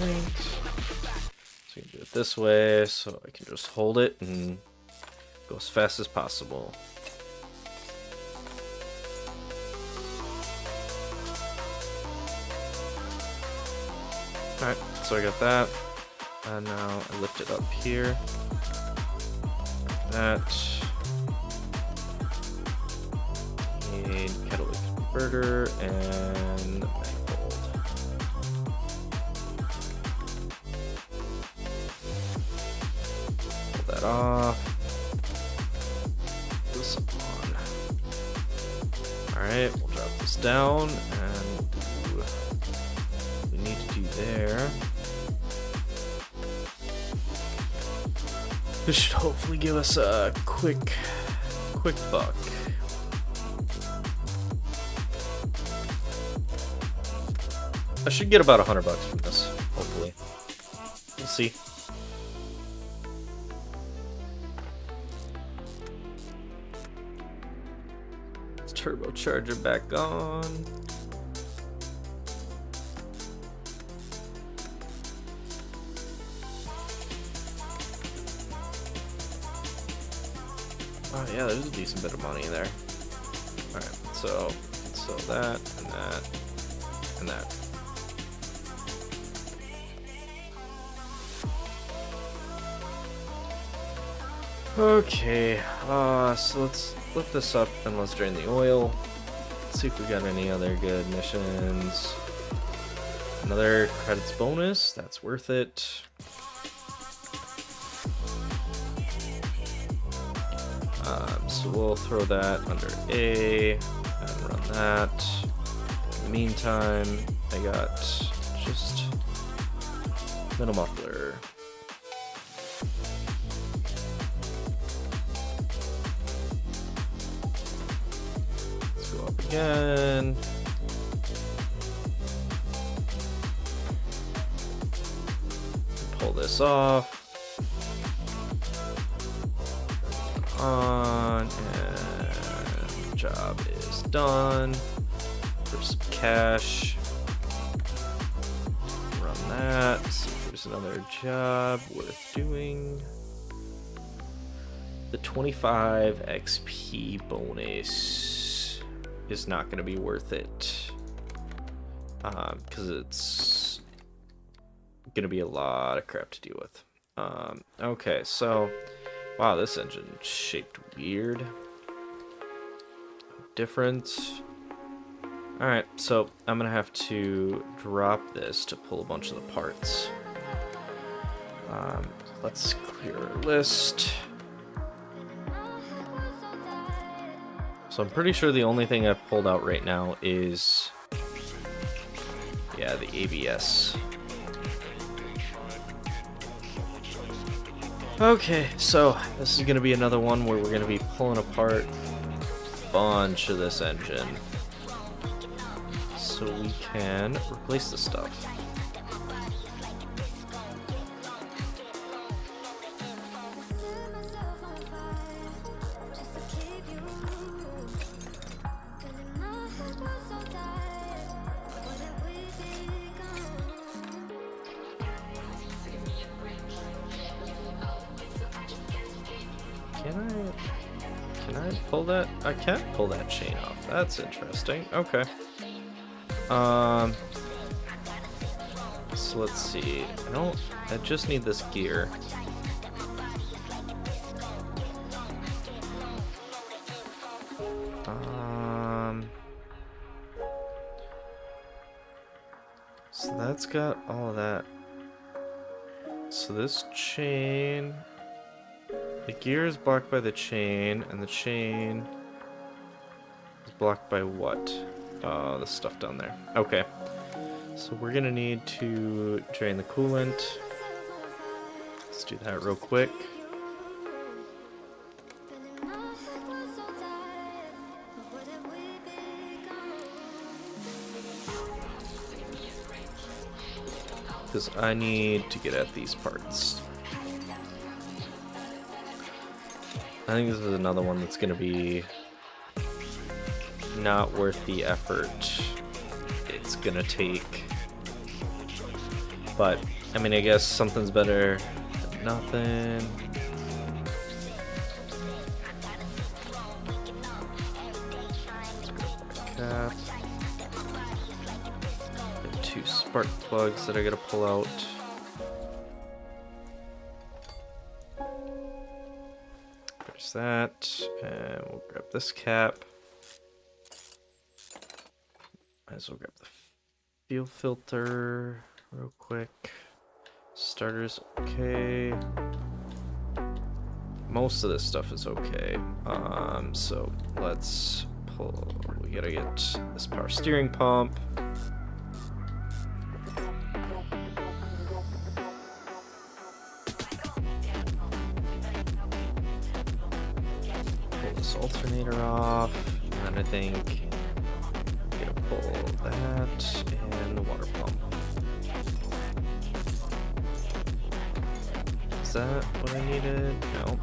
point. So you can do it this way, so I can just hold it and go as fast as possible. Alright, so I got that. And now I lift it up here. That. Need catalytic converter and manifold. Pull that off. This on. Alright, we'll drop this down and we'll do what we need to do there. This should hopefully give us a quick buck. I should get about $100 from this, hopefully. We'll see. Let's turbocharger back on. Oh yeah, there's a decent bit of money there. Alright, so that and that and that. Okay, so let's lift this up and let's drain the oil. Let's see if we got any other good missions. Another credits bonus, that's worth it. So we'll throw that under A and run that. In the meantime, I got just middle muffler. Let's go up again. Pull this off. On and job is done. For some cash. Run that. See if there's another job worth doing. The 25 XP bonus is not going to be worth it. Because it's going to be a lot of crap to deal with. Okay, so wow, this engine shaped weird. Different. Alright, so I'm gonna have to drop this to pull a bunch of the parts. Let's clear our list. So I'm pretty sure the only thing I've pulled out right now is, yeah, the ABS. Okay, so this is going to be another one where we're going to be pulling apart a bunch of this engine so we can replace the stuff. Can I pull that? I can't pull that chain off. That's interesting. Okay. So let's see. I just need this gear. So that's got all of that. So this chain, the gear is blocked by the chain, and the chain is blocked by what? The stuff down there. Okay. So we're gonna need to drain the coolant. Let's do that real quick. Because I need to get at these parts. I think this is another one that's going to be not worth the effort it's going to take. But I mean, I guess something's better than nothing. Cap. Two spark plugs that I gotta pull out. There's that, and we'll grab this cap. Might as well grab the fuel filter real quick. Starter's okay. Most of this stuff is okay. So let's pull. We gotta get this power steering pump. Pull this alternator off, and then I think I'm gonna pull that and the water pump. Is that what I needed? No.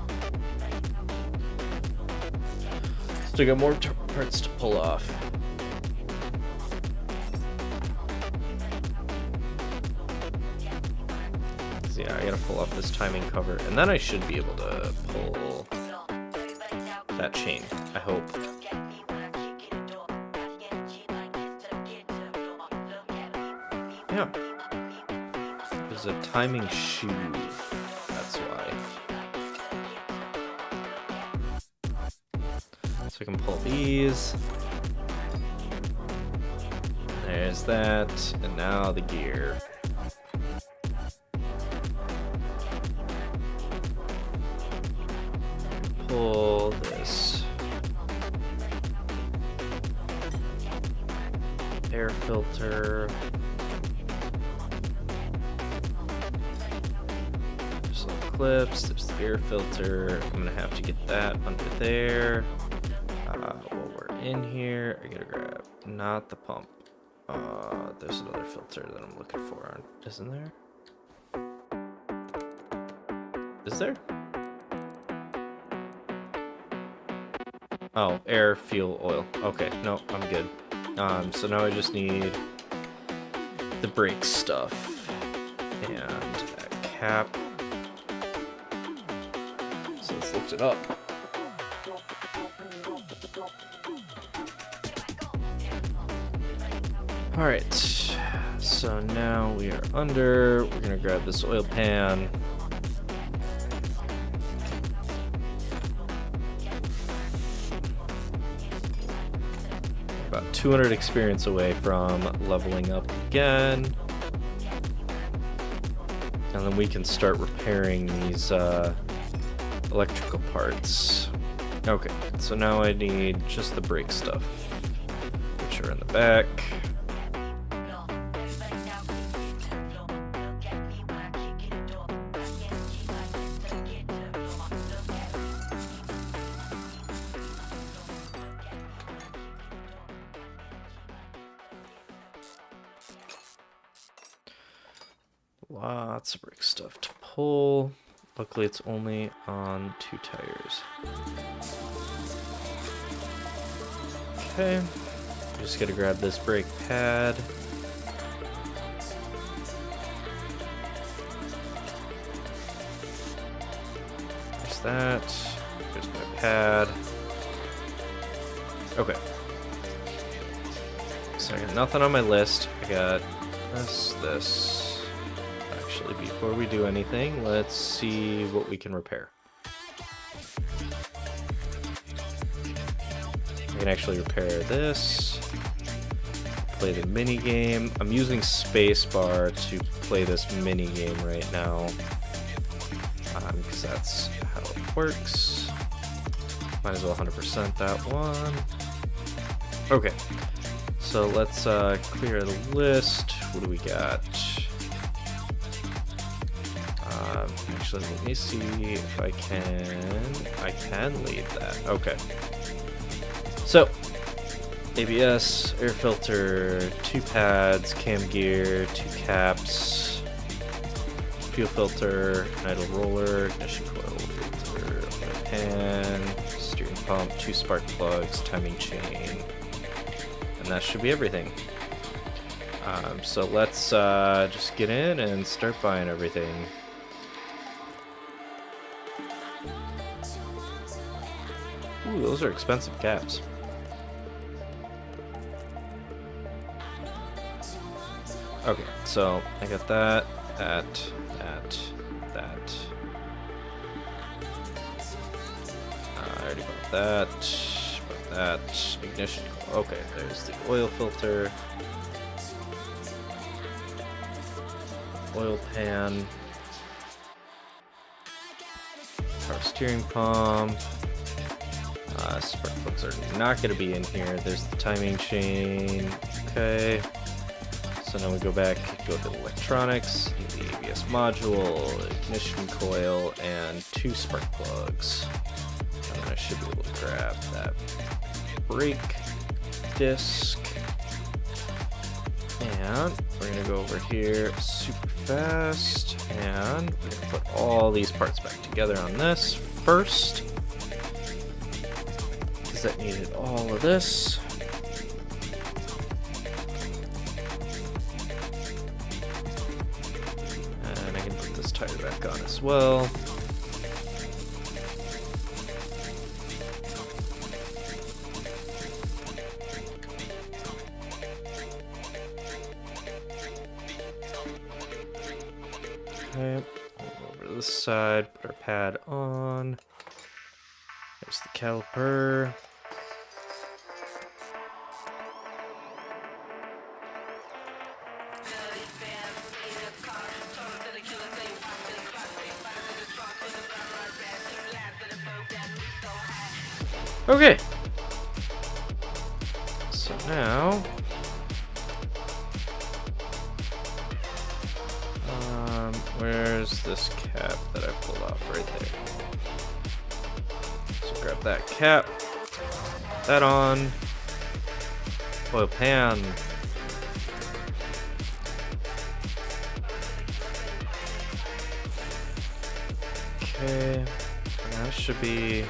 Still got more parts to pull off. So yeah, I gotta pull off this timing cover, and then I should be able to pull that chain, I hope. Yeah. There's a timing shoe. That's why. So I can pull these. There's that. And now the gear. Pull this air filter. There's little clips. There's the air filter. I'm gonna have to get that under there. While we're in here, I gotta grab not the pump. There's another filter that I'm looking for. Isn't there? Is there? Oh, air, fuel, oil. Okay, no, I'm good. So now I just need the brake stuff and a cap. So let's lift it up. Alright, so now we are under. We're gonna grab this oil pan. About 200 experience away from leveling up again. And then we can start repairing these electrical parts. Okay, so now I need just the brake stuff, which are in the back. Lots of brake stuff to pull. Luckily, it's only on 2 tires. Okay, just gotta grab this brake pad. There's that. There's my pad. Okay. So I got nothing on my list. I got this. Actually, before we do anything, let's see what we can repair. I can actually repair this. Play the mini game. I'm using spacebar to play this mini game right now, because that's how it works. Might as well 100% that one. Okay, so let's clear the list. What do we got? Actually, let me see if I can lead that. Okay. So, ABS, air filter, 2 pads, cam gear, 2 caps, fuel filter, idle roller, ignition coil filter, oil pan, steering pump, 2 spark plugs, timing chain, and that should be everything. So let's just get in and start buying everything. Ooh, those are expensive caps. Okay, so I got that. I already bought that. Ignition. Okay, there's the oil filter. Oil pan. Power steering pump. Spark plugs are not going to be in here. There's the timing chain. Okay. So now we go back, go to electronics, the ABS module, ignition coil, and 2 spark plugs. And I should be able to grab that brake disc. And we're going to go over here super fast, and we're going to put all these parts back together on this first, because that needed all of this. And I can put this tire back on as well. Okay, over to this side, put our pad on. There's the caliper. Okay. So now where's this cap that I pulled off right there? So grab that cap, that on, oil pan. Okay, that should be a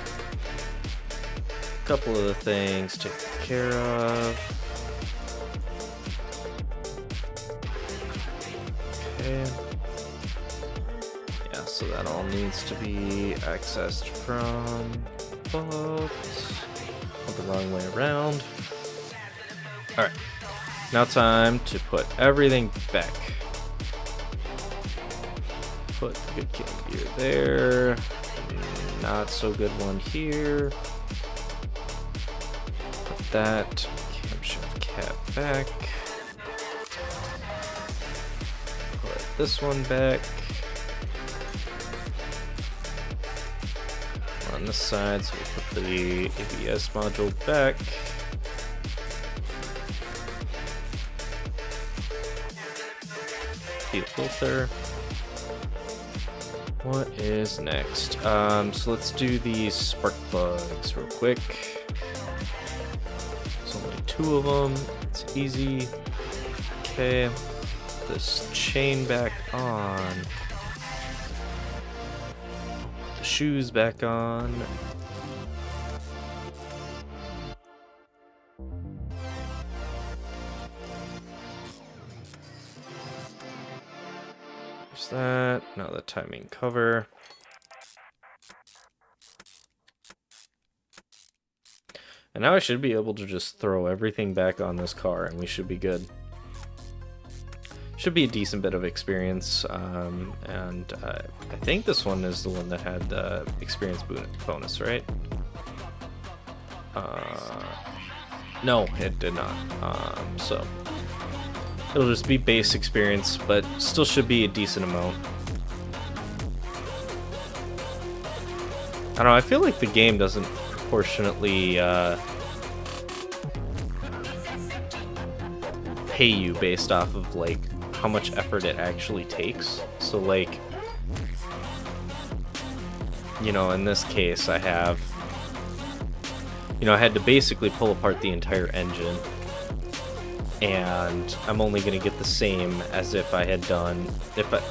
couple of the things taken care of. Okay. Yeah, so that all needs to be accessed from both. Went the wrong way around. Alright, now time to put everything back. Put the good cam gear there. Not so good one here. Put that camshaft cap back. Put this one back. On this side, so we put the ABS module back. Fuel filter. What is next? So let's do these spark plugs real quick. There's only 2 of them. It's easy. Okay. Put this chain back on. The shoes back on. That. Now the timing cover. And now I should be able to just throw everything back on this car and we should be good. Should be a decent bit of experience. And I think this one is the one that had the experience bonus, right? No, it did not. So it'll just be base experience, but still should be a decent amount. I don't know, I feel like the game doesn't proportionately pay you based off of like how much effort it actually takes. So like, you know, in this case I have, you know, I had to basically pull apart the entire engine. And I'm only gonna get the same as if I had done,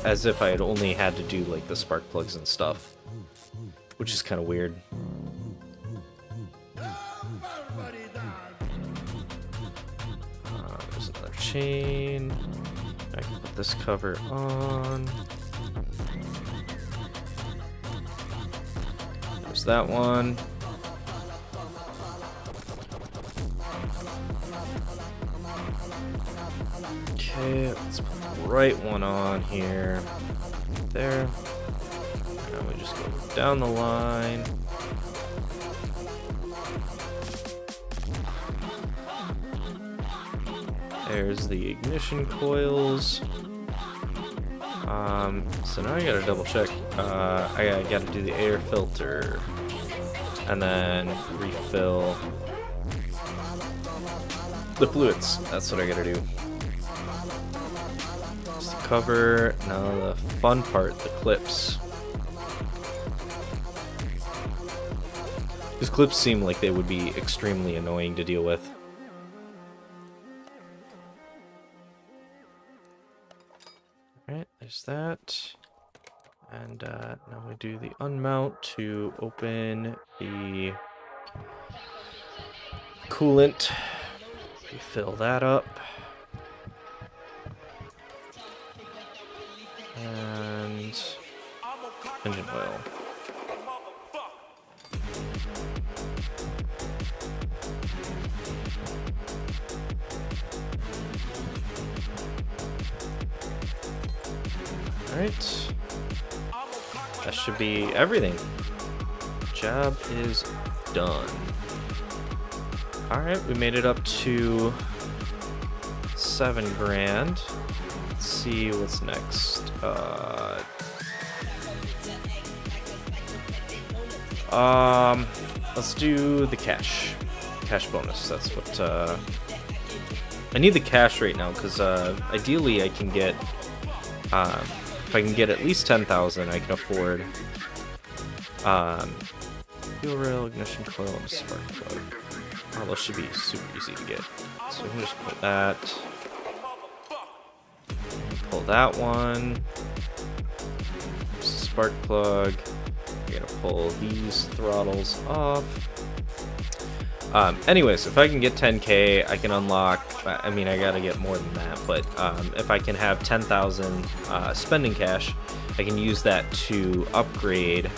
as if I had only had to do like the spark plugs and stuff, which is kind of weird. There's another chain. I can put this cover on. There's that one. Okay, let's put the right one on here. There. And we just go down the line. There's the ignition coils. So now I gotta double check. I gotta do the air filter and then refill the fluids. That's what I gotta do. Just the cover. Now the fun part, the clips. These clips seem like they would be extremely annoying to deal with. Alright, there's that. And now we do the unmount to open the coolant. Refill that up. And engine oil. Alright. That should be everything. Job is done. Alright, we made it up to 7 grand. Let's see what's next. Let's do the cash bonus. That's what I need the cash right now, because ideally I can get if I can get at least 10,000, I can afford fuel rail, ignition coil, and a spark plug. Oh, those should be super easy to get. So we can just pull that. Pull that one. There's the spark plug. We're gonna pull these throttles off. Anyways, if I can get 10k, I can unlock, I mean, I gotta get more than that, but if I can have 10,000 spending cash, I can use that to upgrade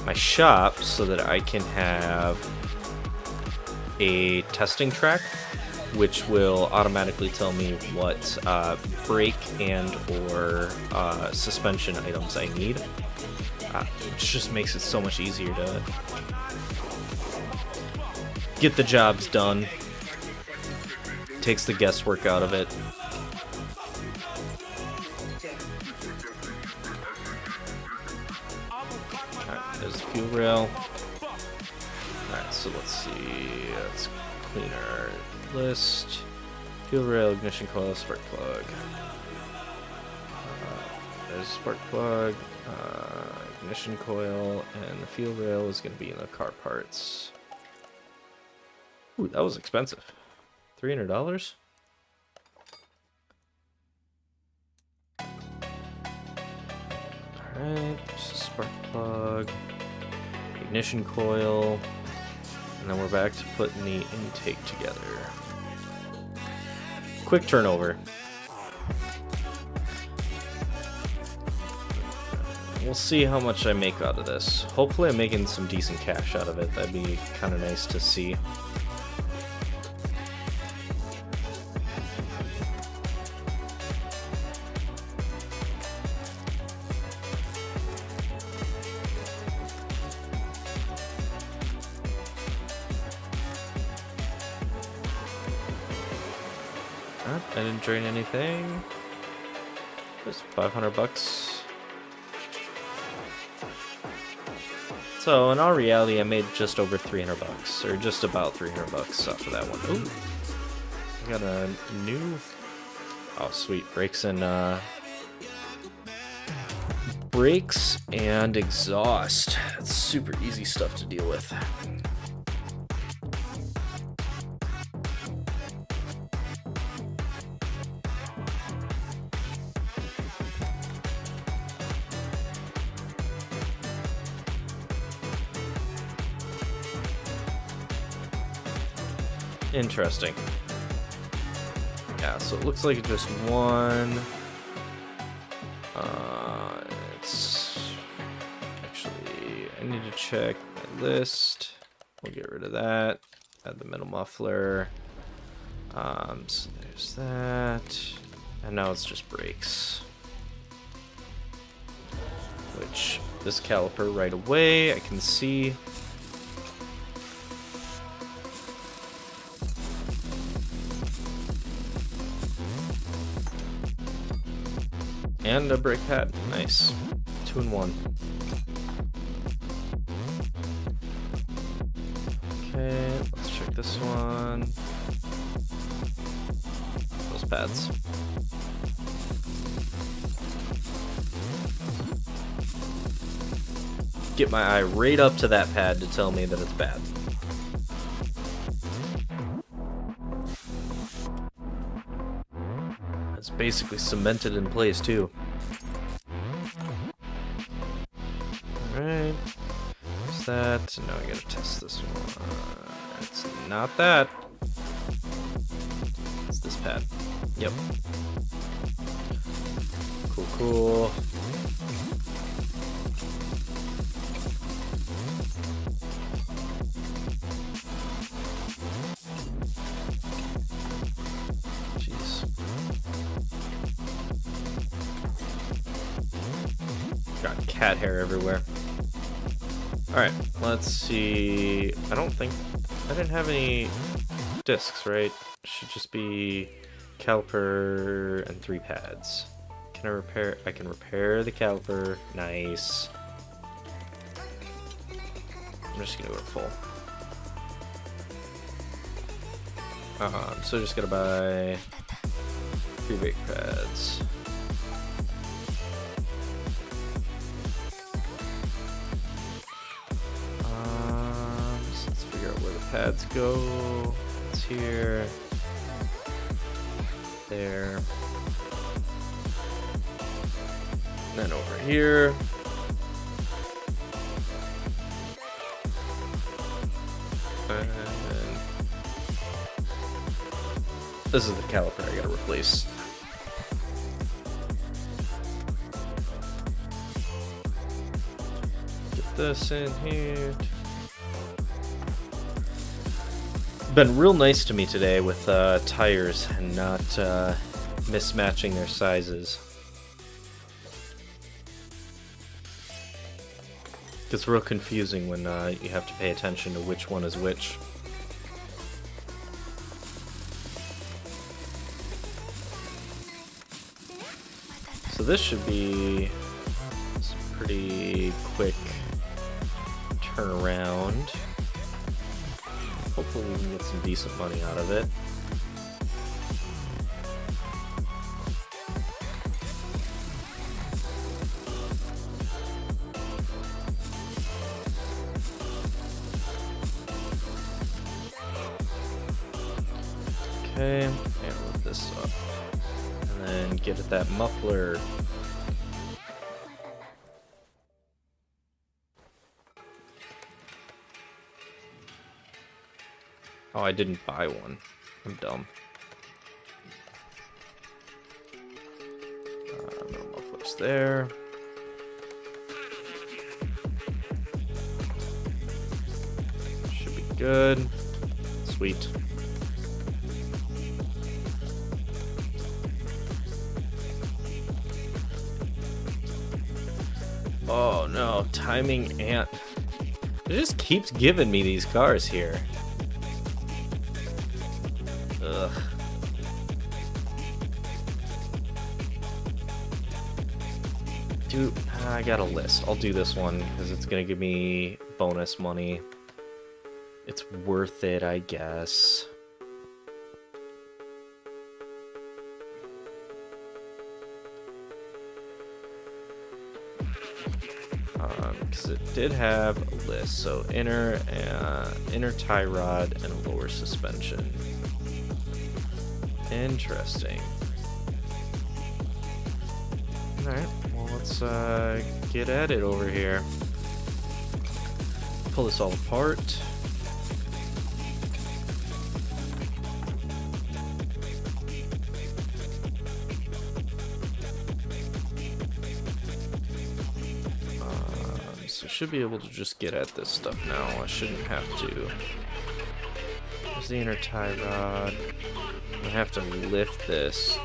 my shop so that I can have a testing track, which will automatically tell me what brake and or suspension items I need, which just makes it so much easier to get the jobs done. Takes the guesswork out of it. Alright, there's the fuel rail. Alright, so let's see. Let's clean our list. Fuel rail, ignition coil, spark plug. There's a spark plug, ignition coil, and the fuel rail is going to be in the car parts. Ooh, that was expensive. $300? Alright, just a spark plug, ignition coil, and then we're back to putting the intake together. Quick turnover. We'll see how much I make out of this. Hopefully I'm making some decent cash out of it. That'd be kind of nice to see. I didn't drain anything. Just 500 bucks. So in all reality, I made just over 300 bucks, or just about 300 bucks off of that one. Ooh, I got a new. Oh, sweet! Brakes and exhaust. That's super easy stuff to deal with. Interesting. Yeah, so it looks like it's just one. It's actually, I need to check my list. We'll get rid of that. Add the middle muffler. So there's that. And now it's just brakes. Which, this caliper right away, I can see. And a brake pad. Nice. 2 in 1. Okay, let's check this one. Those pads. Get my eye right up to that pad to tell me that it's bad. It's basically cemented in place too. Alright. What's that? Now I gotta test this one. It's not that. It's this pad. Yep. Cool, cool. Jeez. Got cat hair everywhere. Alright, let's see. I didn't have any discs, right? Should just be caliper and 3 pads. Can I repair? I can repair the caliper. Nice. I'm just gonna go to full. So just gotta buy 3 brake pads. So let's figure out where the pads go. It's here. There. And then over here. And this is the caliper I gotta replace. Get this in here. Been real nice to me today with tires and not mismatching their sizes. It's real confusing when you have to pay attention to which one is which. So this should be some pretty quick turnaround. Hopefully we can get some decent money out of it. Okay, and lift this up. And then get at that muffler. Oh, I didn't buy one. I'm dumb. No mufflers there. Should be good. Sweet. Oh no, timing ant. It just keeps giving me these cars here. Ugh. Dude, I got a list. I'll do this one because it's gonna give me bonus money. It's worth it, I guess. Because it did have a list, so inner tie rod and a lower suspension. Interesting. All right, well let's get at it over here. Pull this all apart. should be able to just get at this stuff now. I shouldn't have to. There's the inner tie rod. I have to lift this.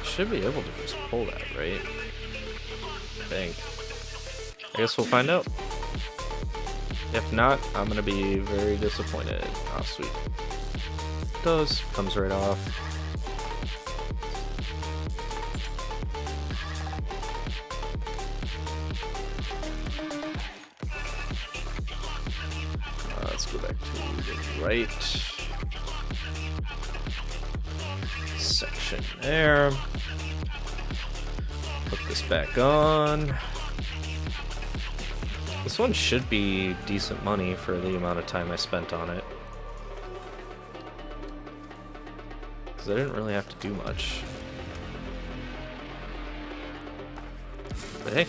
Should be able to just pull that, right? I think. I guess we'll find out. If not, I'm gonna be very disappointed. Oh, sweet. It does. Comes right off. Let's go back to the right section there. Put this back on. This one should be decent money for the amount of time I spent on it. Because I didn't really have to do much. But hey,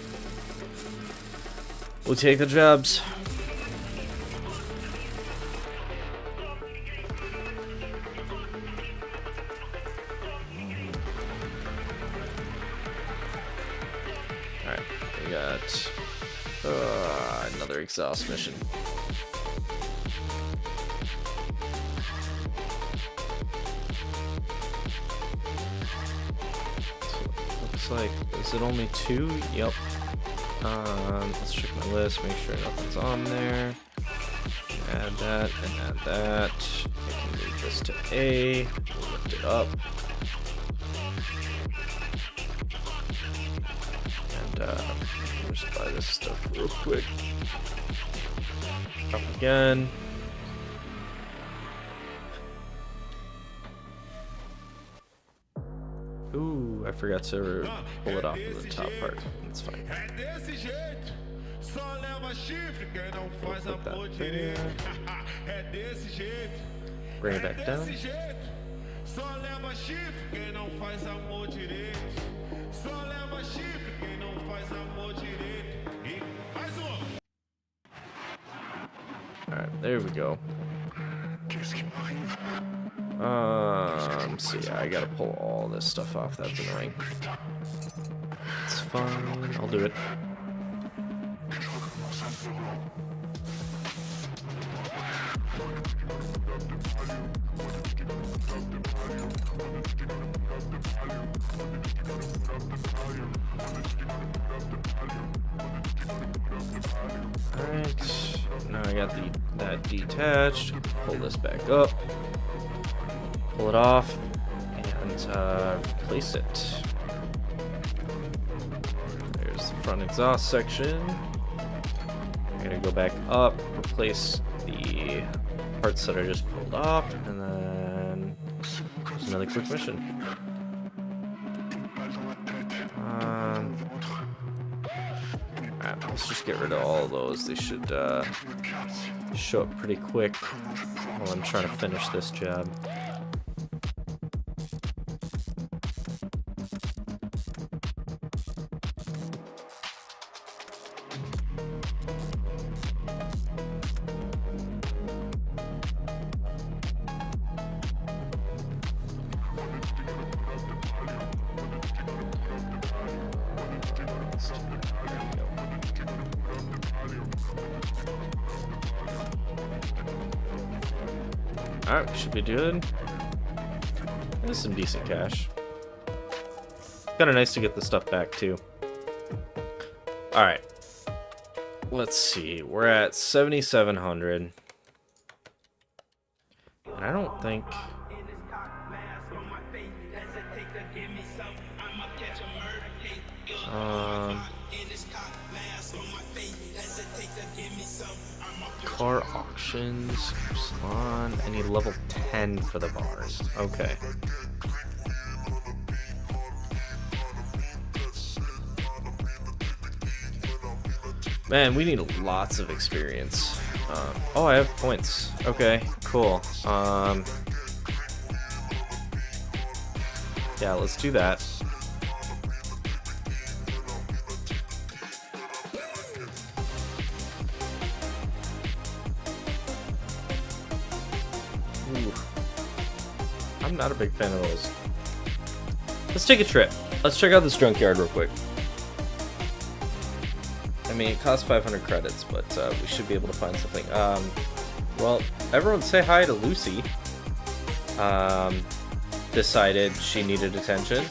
we'll take the jobs. Alright, we got another exhaust mission. So looks like, is it only 2? Yep. Let's check my list, make sure nothing's on there. Add that and add that. I can move this to A, lift it up. And just buy this stuff real quick. Up again. Ooh, I forgot to pull it off of the top part. That's fine. Put that there. Bring it back down. Alright, there we go. So yeah, I gotta pull all this stuff off. That's annoying. It's fine, I'll do it. Alright, now I got that detached. Pull this back up. Pull it off and replace it. There's the front exhaust section. I'm gonna go back up, replace the parts that I just pulled off, and then there's another quick mission. Alright, let's just get rid of all of those. They should show up pretty quick while I'm trying to finish this job. Alright, should be good. There's some decent cash. Kinda nice to get the stuff back too. Alright. Let's see. We're at 7,700. And I don't think... car auctions, salon. I need level 10 for the bars. Okay. Man, we need lots of experience. Oh, I have points. Okay, cool. Yeah, let's do that. I'm not a big fan of those. Let's take a trip. Let's check out this junkyard real quick. mean, it costs 500 credits, but we should be able to find something. Well, everyone say hi to Lucy. Decided she needed attention.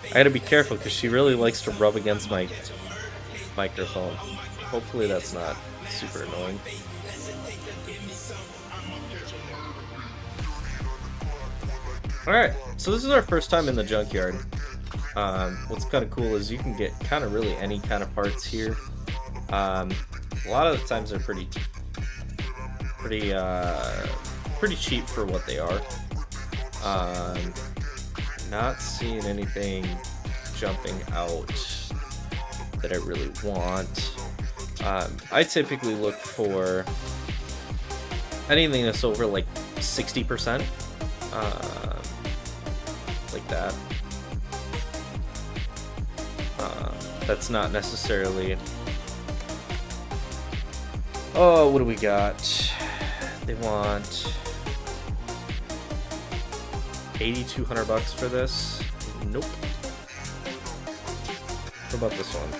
I gotta be careful because she really likes to rub against my microphone. Hopefully that's not super annoying. Alright, so this is our first time in the junkyard. What's kind of cool is you can get kind of really any kind of parts here. A lot of the times they're pretty cheap for what they are. Not seeing anything jumping out that I really want. I typically look for anything that's over like 60%, like that. That's not necessarily. Oh, what do we got? They want 8,200 bucks for this. Nope. What about this one?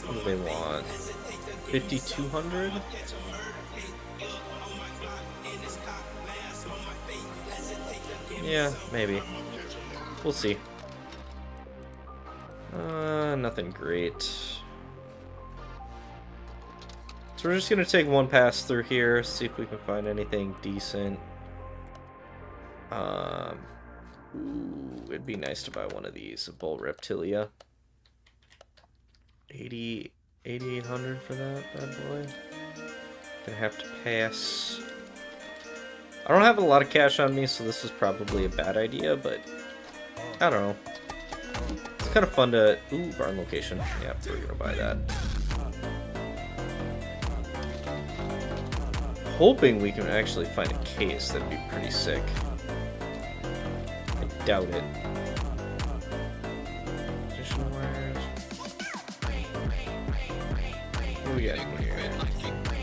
What do they want? 5,200? Yeah, maybe. We'll see. Nothing great. So we're just gonna take one pass through here, see if we can find anything decent. Ooh, it'd be nice to buy one of these, a Bull Reptilia. 8,800 for that bad boy. Gonna have to pass. I don't have a lot of cash on me, so this is probably a bad idea, but I don't know. It's kind of fun to... Ooh, barn location. Yeah, we're gonna buy that. Hoping we can actually find a case. That'd be pretty sick. I doubt it. Additional wires. What do we got in here?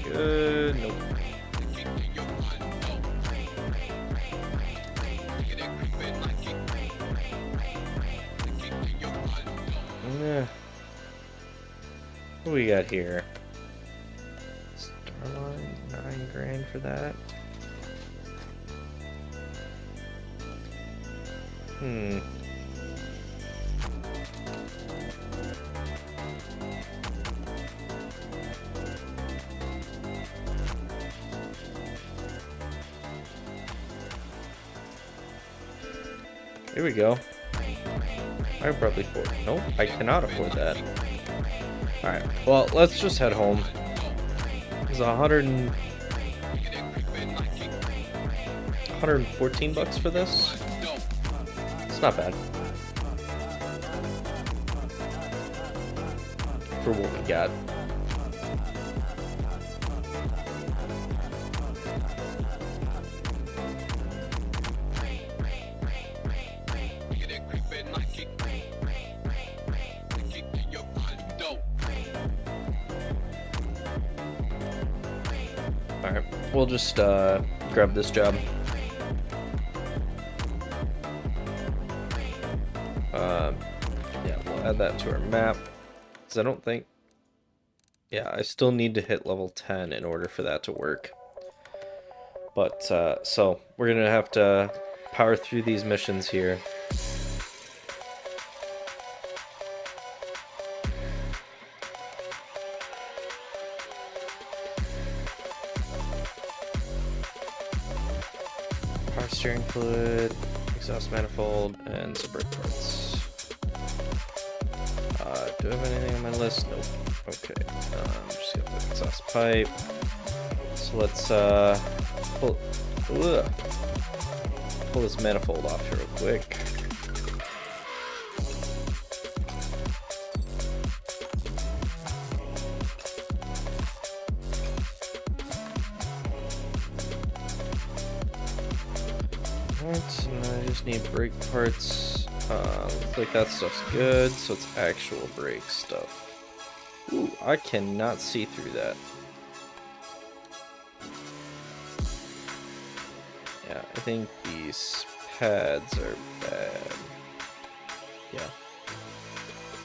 Good. Nope. What do we got here? Starline, 9 grand for that. Here we go. I can probably afford. Nope, I cannot afford that. Alright, well, let's just head home. It's 114 bucks for this. It's not bad. For what we got. Alright, we'll just grab this job. Yeah, we'll add that to our map. Because I don't think... Yeah, I still need to hit level 10 in order for that to work. But, so, we're gonna have to power through these missions here. Power steering fluid, exhaust manifold, and some brake parts. Do I have anything on my list? Nope. Okay. Just got the exhaust pipe. So let's pull this manifold off here real quick. Alright, and I just need brake parts. Looks like that stuff's good, so it's actual brake stuff. Ooh, I cannot see through that. Yeah, I think these pads are bad. Yeah.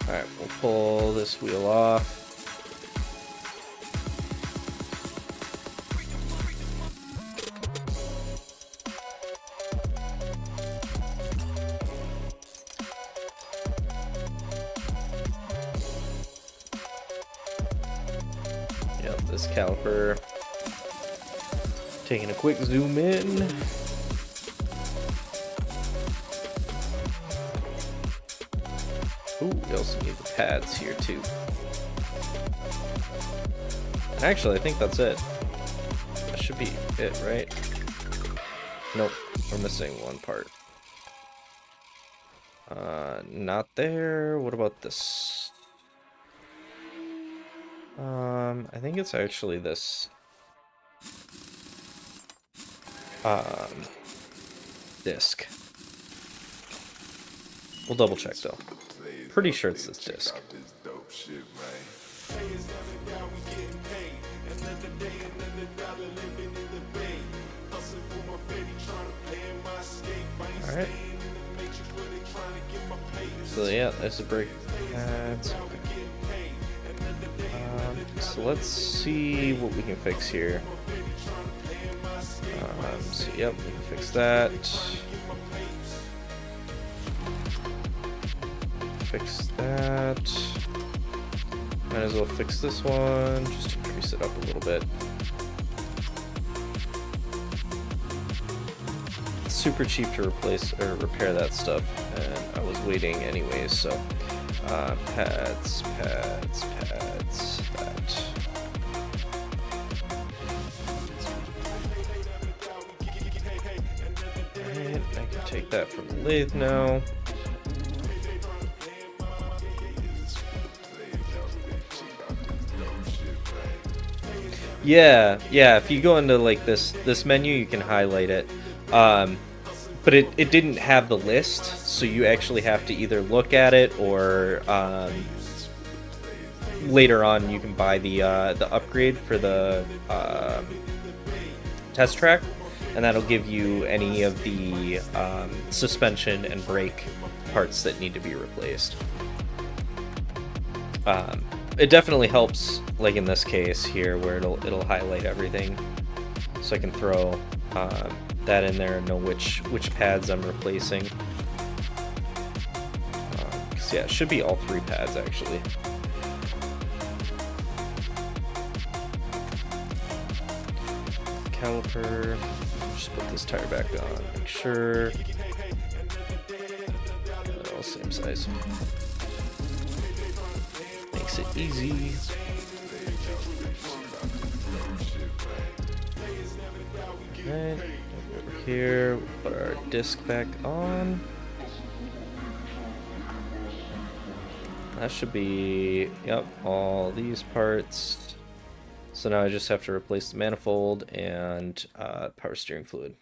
Alright, we'll pull this wheel off. Yep, this caliper. Taking a quick zoom in. Ooh, we also need the pads here too. And actually, I think that's it. That should be it, right? Nope, we're missing one part. Not there. What about this? I think it's actually this. Disc. We'll double check though. Pretty sure it's this disc. Alright. So yeah, there's the brake pads. So let's see what we can fix here. So yep, we can fix that. Fix that. Might as well fix this one, just increase it up a little bit. It's super cheap to replace or repair that stuff, and I was waiting anyways, so pads, that. Alright, I can take that from the lathe now. Yeah, if you go into like this menu, you can highlight it. But it didn't have the list, so you actually have to either look at it or later on you can buy the upgrade for the test track, and that'll give you any of the suspension and brake parts that need to be replaced. It definitely helps, like in this case here, where it'll highlight everything, so I can throw that in there and know which pads I'm replacing. 'Cause yeah, it should be all 3 pads actually. Caliper. Just put this tire back on. Make sure they're all same size. Makes it easy. Alright, over here, put our disc back on. That should be, yep, all these parts. So now I just have to replace the manifold and power steering fluid.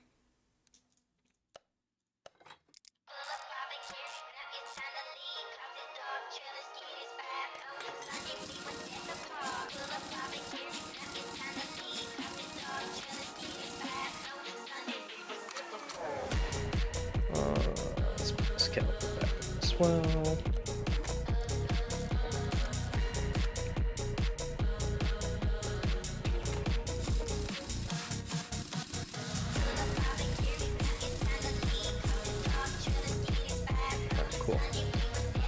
Let's put this caliper back as well. Cool.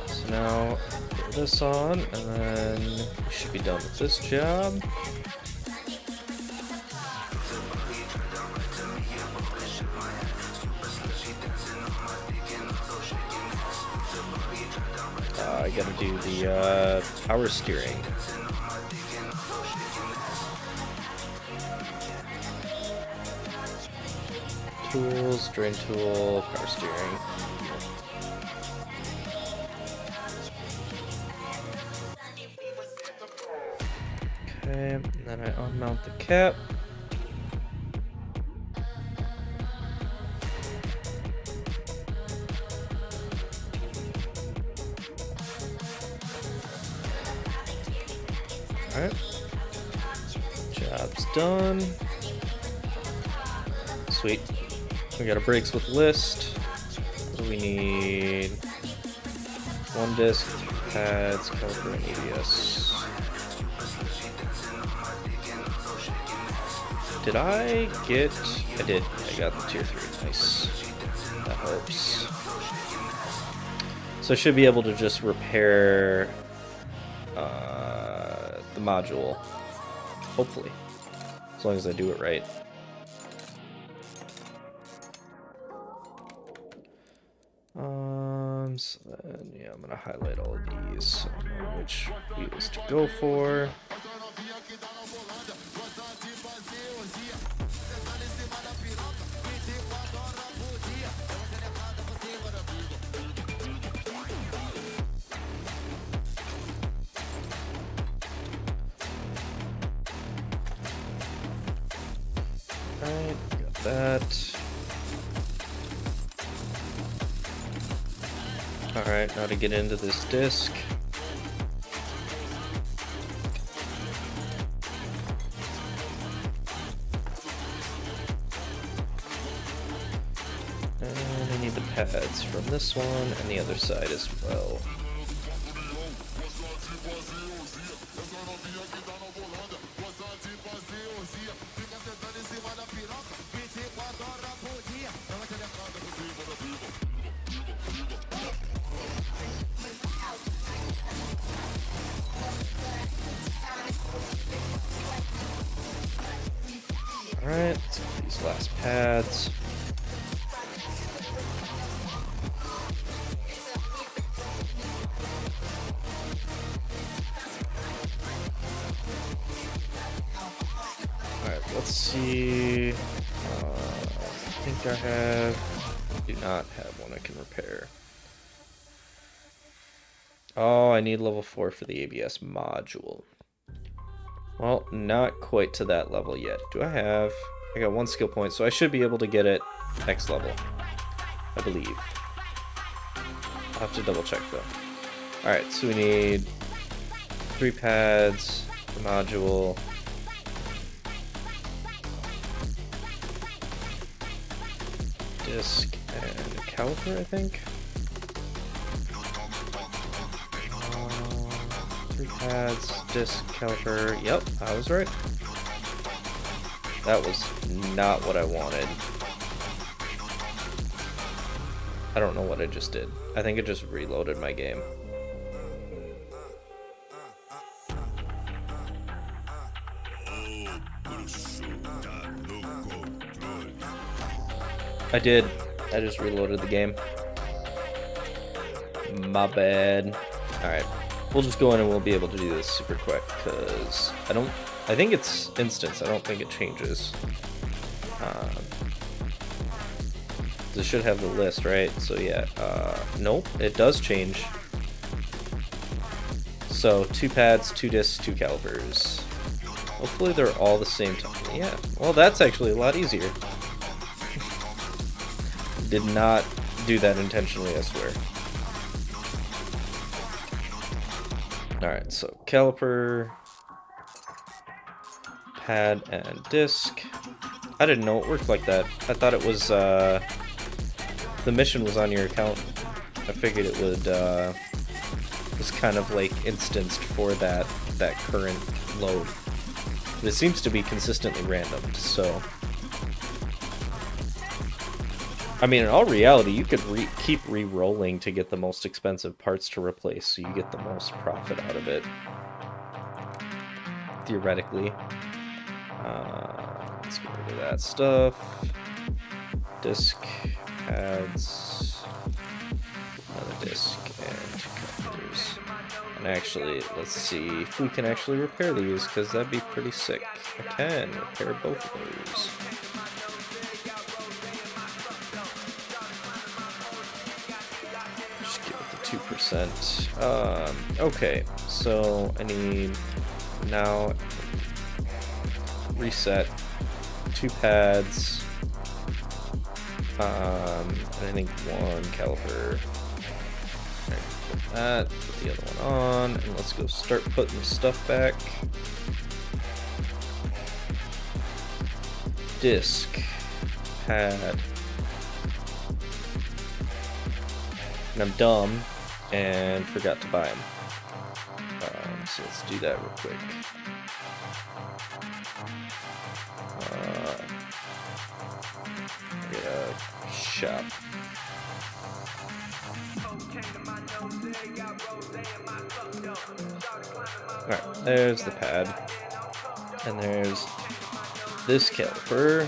So now put this on, and then we should be done with this job. I gotta do the power steering. Tools, drain tool, power steering. Okay, and then I unmount the cap. Alright, job's done. Sweet. We got our brakes with list. We need 1 disc, pads, caliper, and ABS. Did I get... I did. I got the tier 3. Nice. That helps. So I should be able to just repair the module. Hopefully. As long as I do it right. So then, yeah, I'm gonna highlight all of these so I know which wheels to go for. Alright, got that. Alright, now to get into this disc. And I need the pads from this one and the other side as well. Alright, let's get these last pads. Alright, let's see. I think I do not have one I can repair. Oh, I need level 4 for the ABS module. Well, not quite to that level yet. Do I have... I got 1 skill point, so I should be able to get it next level. I believe. I'll have to double check though. Alright, so we need 3 pads, the module. Disc and caliper, I think. 3 pads, disc, caliper. Yep, I was right. That was not what I wanted. I don't know what I just did. I think it just reloaded my game. I did. I just reloaded the game. My bad. Alright. We'll just go in and we'll be able to do this super quick, because I think it's instance. I don't think it changes. This should have the list, right? So yeah, nope, it does change. So 2 pads, 2 discs, 2 calipers. Hopefully they're all the same time. Yeah, well that's actually a lot easier. Did not do that intentionally, I swear. Alright, so caliper, pad, and disc. I didn't know it worked like that. I thought it was, the mission was on your account. I figured it would, was kind of like instanced for that current load. But it seems to be consistently random, so... I mean, in all reality, you could keep re-rolling to get the most expensive parts to replace, so you get the most profit out of it. Theoretically. Let's get rid of that stuff. Disc, pads, another disc, and 2 covers. And actually, let's see if we can actually repair these, because that'd be pretty sick. I can repair both of those. Okay, so I need now reset 2 pads, and I think 1 caliper. Right, put that, put the other one on, and let's go start putting the stuff back. Disc, pad, and I'm dumb and forgot to buy them. So let's do that real quick. Get a shop. Alright, there's the pad. And there's this caliper.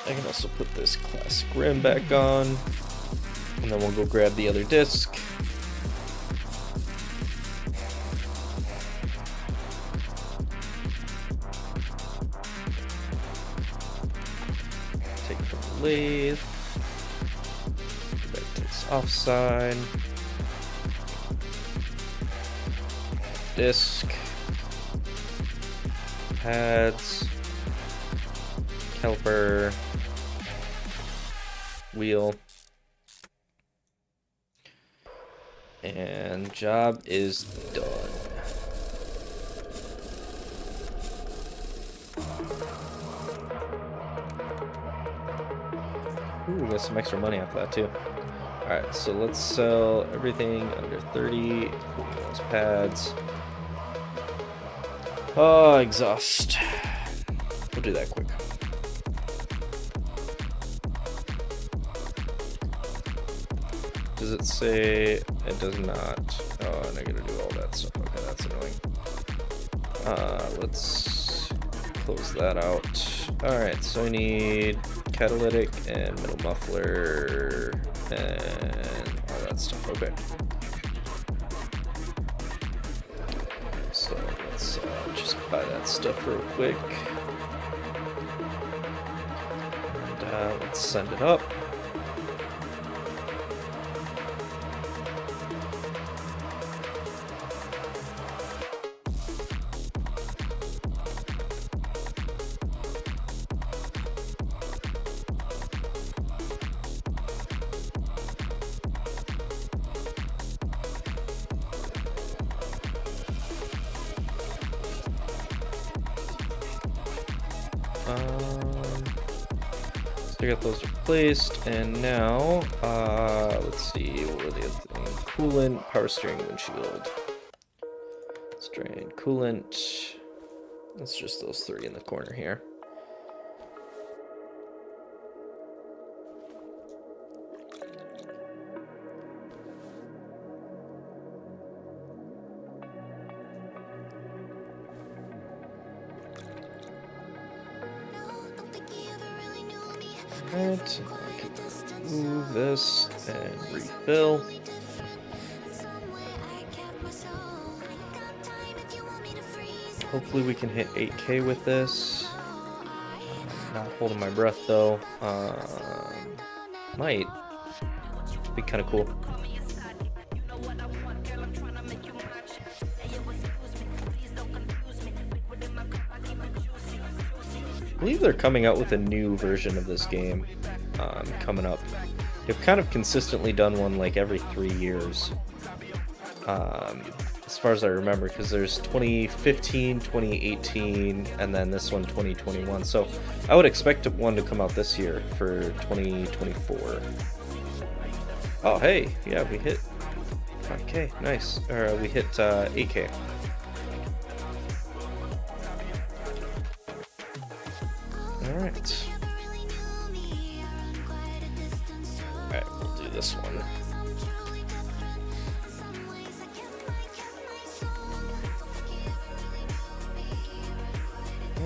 I can also put this classic rim back on. And then we'll go grab the other disc. Take it from the lathe. Back to this offside. Disc. Pads. Caliper. Wheel. And job is done. Ooh, got some extra money off that too. Alright, so let's sell everything under 30. Those pads. Oh, exhaust. We'll do that quick. Does it say? It does not. Oh, and I gotta do all that stuff. Okay, that's annoying. Let's close that out. Alright, so I need catalytic and middle muffler and all that stuff. Okay. So let's just buy that stuff real quick. And let's send it up. So I got those replaced, and now, let's see, what were the other things? Coolant, power steering, windshield. Let's drain coolant. That's just those three in the corner here. Right, I can move this and refill. Hopefully we can hit 8K with this. Not holding my breath though. Might be kind of cool. I believe they're coming out with a new version of this game coming up. They've kind of consistently done one like every 3 years, as far as I remember, because there's 2015, 2018, and then this one 2021. So I would expect one to come out this year for 2024. Oh hey, yeah, we hit 5K, nice. Or we hit 8K. Alright. Alright, we'll do this one.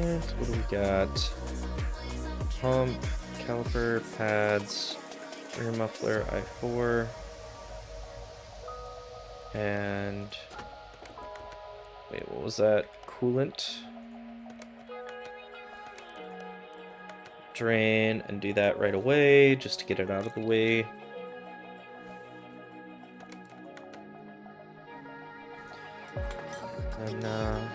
And what do we got? Pump, caliper, pads, rear muffler, I4. And wait, what was that? Coolant. Drain and do that right away just to get it out of the way. And now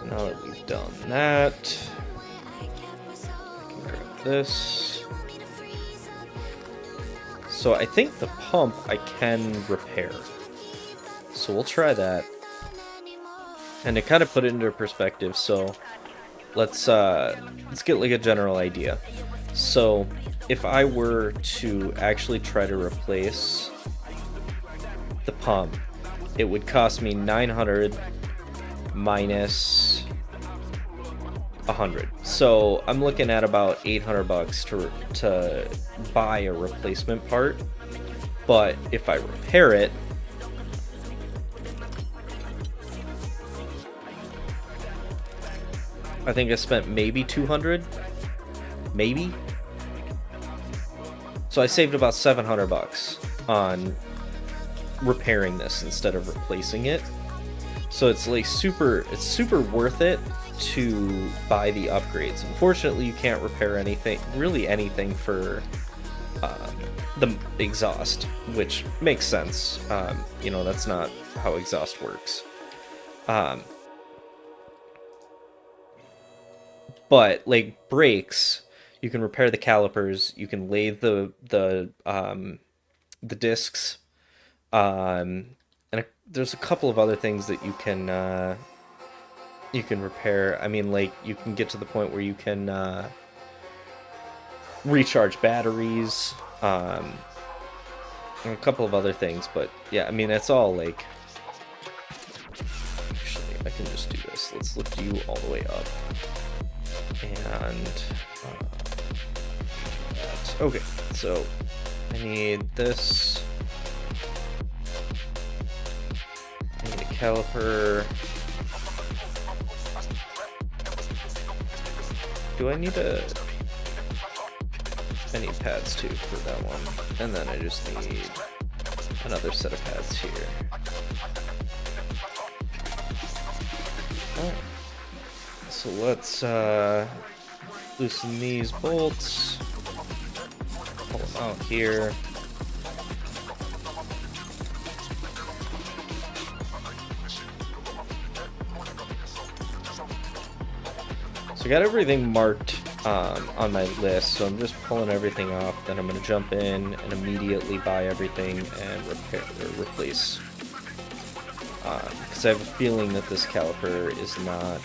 that we've done that, I can grab this. So I think the pump I can repair. So we'll try that. And to kind of put it into perspective, so let's get like a general idea. So if I were to actually try to replace the pump, it would cost me 900 minus 100. So I'm looking at about 800 bucks to buy a replacement part. But if I repair it, I think I spent maybe 200, maybe. So I saved about 700 bucks on repairing this instead of replacing it. So it's like super worth it to buy the upgrades. Unfortunately, you can't repair really anything for the exhaust, which makes sense. You know, that's not how exhaust works. But like brakes, you can repair the calipers, you can lathe the discs, and there's a couple of other things that you can repair. I mean, like you can get to the point where you can recharge batteries, and a couple of other things. But yeah, I mean, it's all like. Actually, I can just do this. Let's lift you all the way up. And okay, so I need this. I need a caliper. Do I need I need pads too for that one, and then I just need another set of pads here. Alright. So let's loosen these bolts, pull them out here. So I got everything marked on my list, so I'm just pulling everything off. Then I'm going to jump in and immediately buy everything and repair or replace. Because I have a feeling that this caliper is not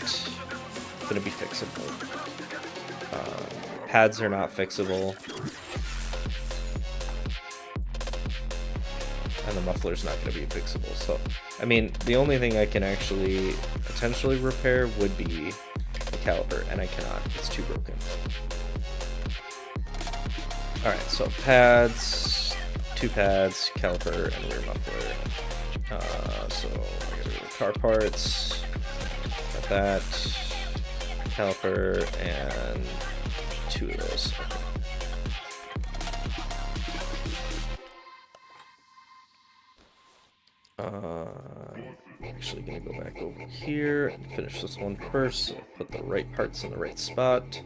going to be fixable. Pads are not fixable, and the muffler's not going to be fixable. So, I mean, the only thing I can actually potentially repair would be the caliper, and I cannot. It's too broken. Alright, so pads, 2 pads, caliper, and rear muffler. So I gotta do the car parts, got that, caliper, and 2 of those. I'm actually gonna go back over here and finish this one first, so put the right parts in the right spot.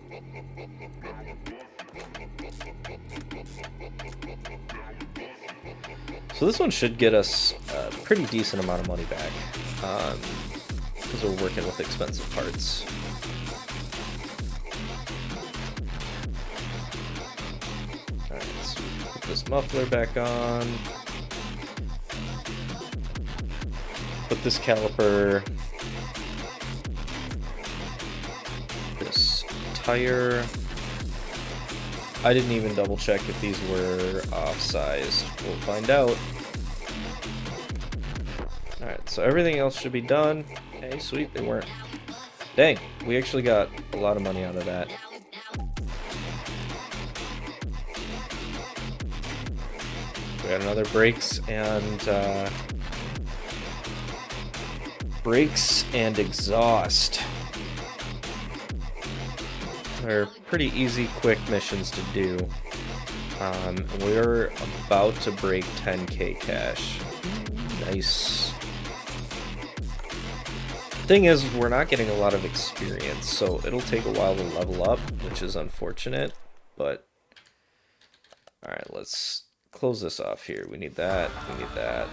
So this one should get us a pretty decent amount of money back, because we're working with expensive parts. Alright, so put this muffler back on. Put this caliper. This tire. I didn't even double check if these were off-sized. We'll find out. Alright, so everything else should be done. Hey, sweet, they weren't. Dang, we actually got a lot of money out of that. We got another brakes and exhaust. They're pretty easy, quick missions to do. We're about to break 10k cash. Nice. Thing is, we're not getting a lot of experience, so it'll take a while to level up, which is unfortunate, but... Alright, let's close this off here. We need that, we need that,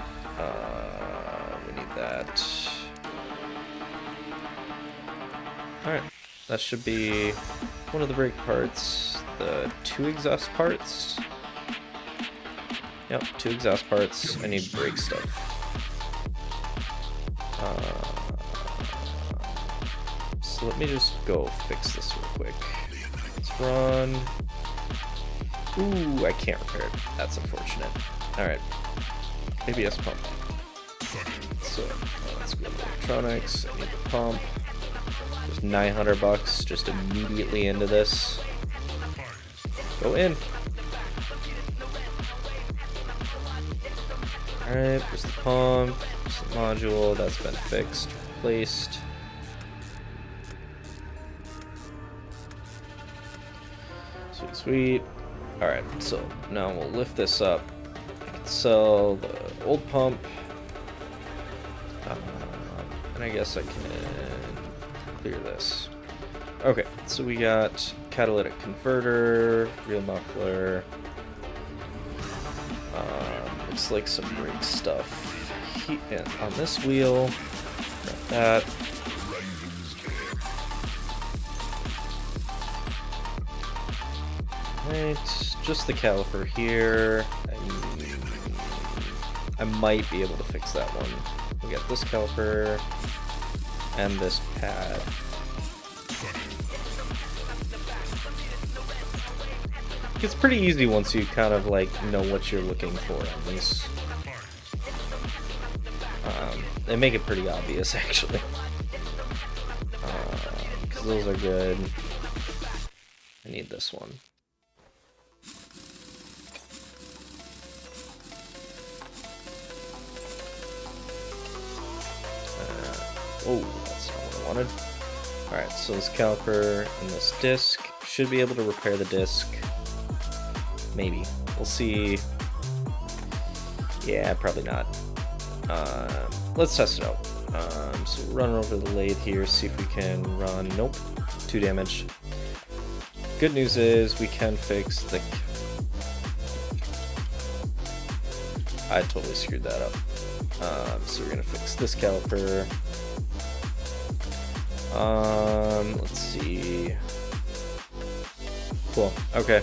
we need that. Alright, that should be one of the brake parts, the 2 exhaust parts. Yep, 2 exhaust parts. I need brake stuff. So let me just go fix this real quick. Let's run. Ooh, I can't repair it. That's unfortunate. Alright. ABS pump. So, let's go to electronics. I need the pump. There's $900 just immediately into this. Go in. Alright, there's the pump. There's the module. That's been fixed. Replaced. Sweet, sweet. Alright, so now we'll lift this up. Sell the old pump. And I guess I can clear this. Okay, so we got catalytic converter, real muffler. Looks like some brake stuff. And on this wheel, got that. Right, just the caliper here. I might be able to fix that one. We got this caliper and this pad. It's pretty easy once you kind of like know what you're looking for on these. They make it pretty obvious actually. Because those are good. I need this one. Oh, that's not what I wanted. Alright, so this caliper and this disc should be able to repair the disc. Maybe. We'll see. Yeah, probably not. Let's test it out. So we'll run over the lathe here, see if we can run. Nope, 2 damage. Good news is we can fix the... I totally screwed that up. So we're gonna fix this caliper. Let's see. Cool. Okay.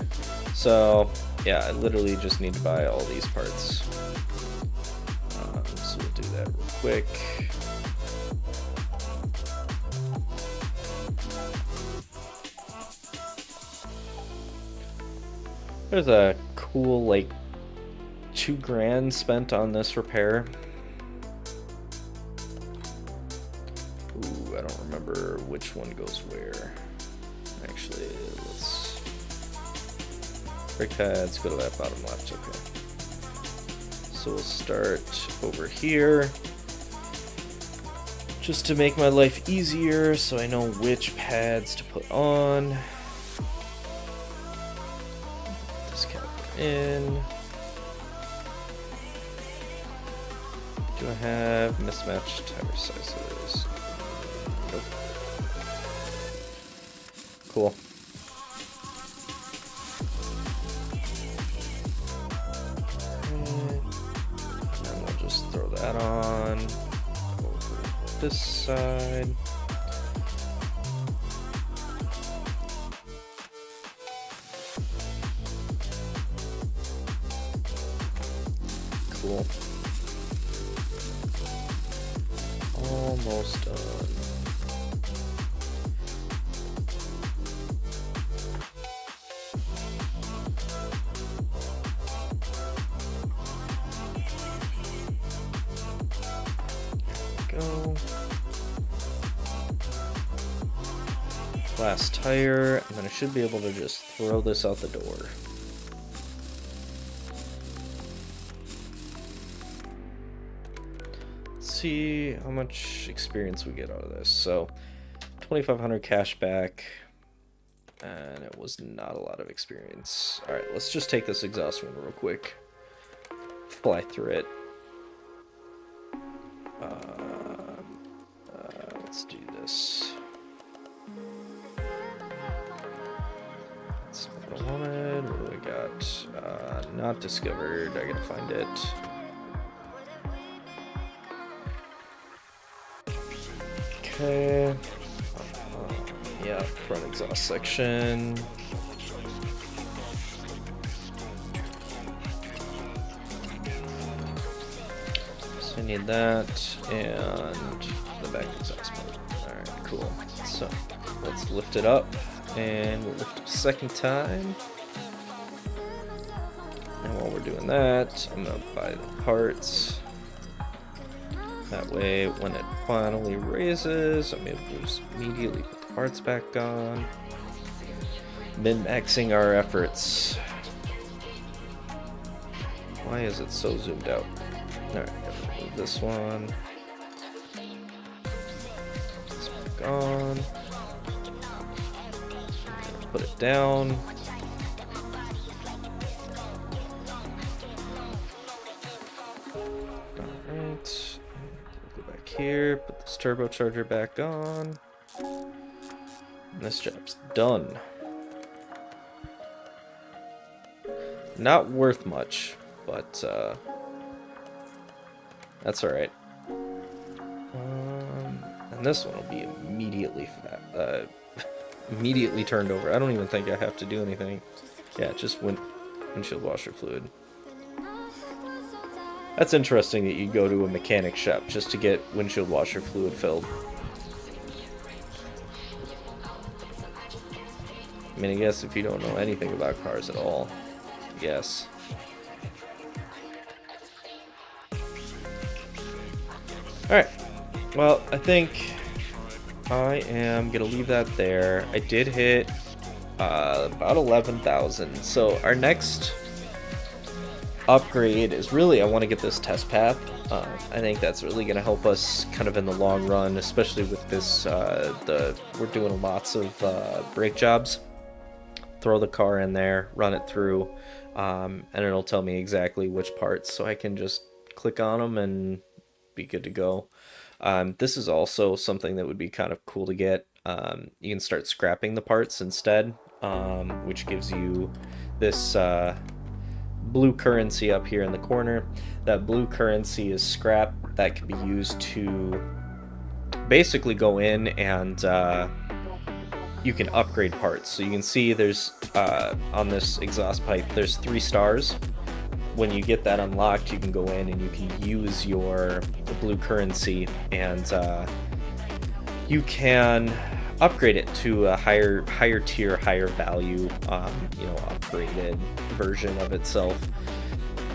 So, yeah, I literally just need to buy all these parts. So we'll do that real quick. There's a cool, like, $2,000 spent on this repair. Ooh, I don't remember which one goes where. Actually, let's... brake pads, go to that bottom left, okay. So we'll start over here. Just to make my life easier, so I know which pads to put on. This caliper in. Do I have mismatched tire sizes? Nope. Cool. And then we'll just throw that on. Over this side. Cool. Almost done. There we go. Last tire, and then I should be able to just throw this out the door. See how much experience we get out of this. So 2,500 cash back, and it was not a lot of experience. All right, let's just take this exhaust one real quick, fly through it. Let's do this. That's what I wanted. What do we got? Not discovered. I gotta find it. Okay. Yeah, front exhaust section. So I need that and the back exhaust pump. Alright. cool. So let's lift it up, and we'll lift it a second time. And while we're doing that, I'm gonna buy the parts. That way, when it finally raises, I'm able to just immediately put the parts back on. Min-maxing our efforts. Why is it so zoomed out? Alright, move this one. It's back on. Put it down. Alright. Go back here, put this turbocharger back on. And this job's done. Not worth much, but that's alright. And this one will be immediately immediately turned over. I don't even think I have to do anything. Yeah, just windshield washer fluid. That's interesting that you go to a mechanic shop just to get windshield washer fluid filled. I mean, I guess if you don't know anything about cars at all, I guess. Alright, well, I think I am gonna leave that there. I did hit about 11,000, so our next upgrade is really, I want to get this test path. I think that's really going to help us kind of in the long run, especially with this, we're doing lots of brake jobs. Throw the car in there, run it through, and it'll tell me exactly which parts, so I can just click on them and be good to go. This is also something that would be kind of cool to get. You can start scrapping the parts instead, which gives you this blue currency up here in the corner. That blue currency is scrap that can be used to basically go in and you can upgrade parts. So you can see there's on this exhaust pipe there's 3 stars. When you get that unlocked, you can go in and you can use your blue currency, and you can upgrade it to a higher tier, higher value, upgraded version of itself.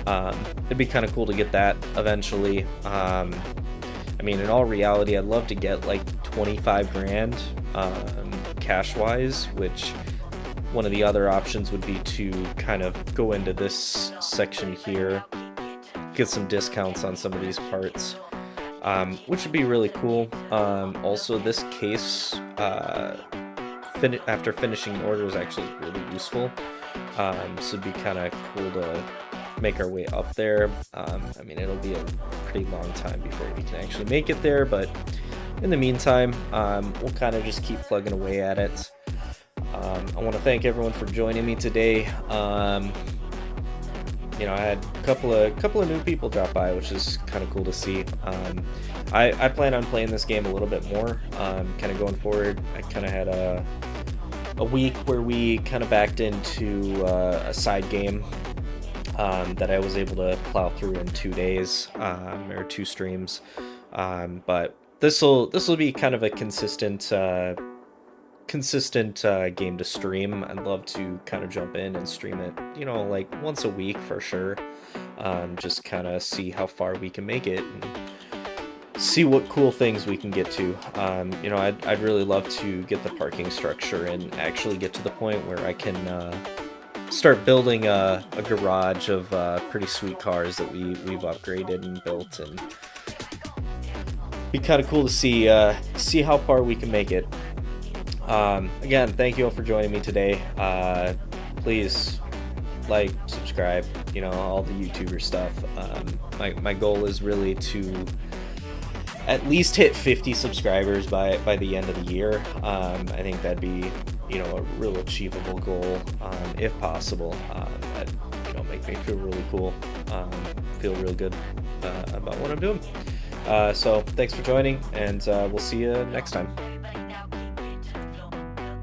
It'd be kind of cool to get that eventually. I mean, in all reality, I'd love to get like 25 grand cash wise, which one of the other options would be to kind of go into this section here, get some discounts on some of these parts, which would be really cool. Also, this case, after finishing the order, is actually really useful. So it'd be kind of cool to make our way up there. I mean, it'll be a pretty long time before we can actually make it there, but in the meantime, we'll kind of just keep plugging away at it. I want to thank everyone for joining me today. I had a couple of new people drop by, which is kind of cool to see. I plan on playing this game a little bit more, kind of going forward. I kind of had a week where we kind of backed into a side game that I was able to plow through in 2 days, or 2 streams. But this will be kind of a consistent game to stream. I'd love to kind of jump in and stream it, like once a week for sure. Just kind of see how far we can make it and see what cool things we can get to. I'd really love to get the parking structure and actually get to the point where I can start building a garage of pretty sweet cars that we've upgraded and built, and be kind of cool to see how far we can make it. Again, thank you all for joining me today. Please like, subscribe, all the YouTuber stuff. My goal is really to at least hit 50 subscribers by the end of the year. I think that'd be, a real achievable goal, if possible. That'd, make me feel really cool, feel real good about what I'm doing. So thanks for joining, and we'll see you next time.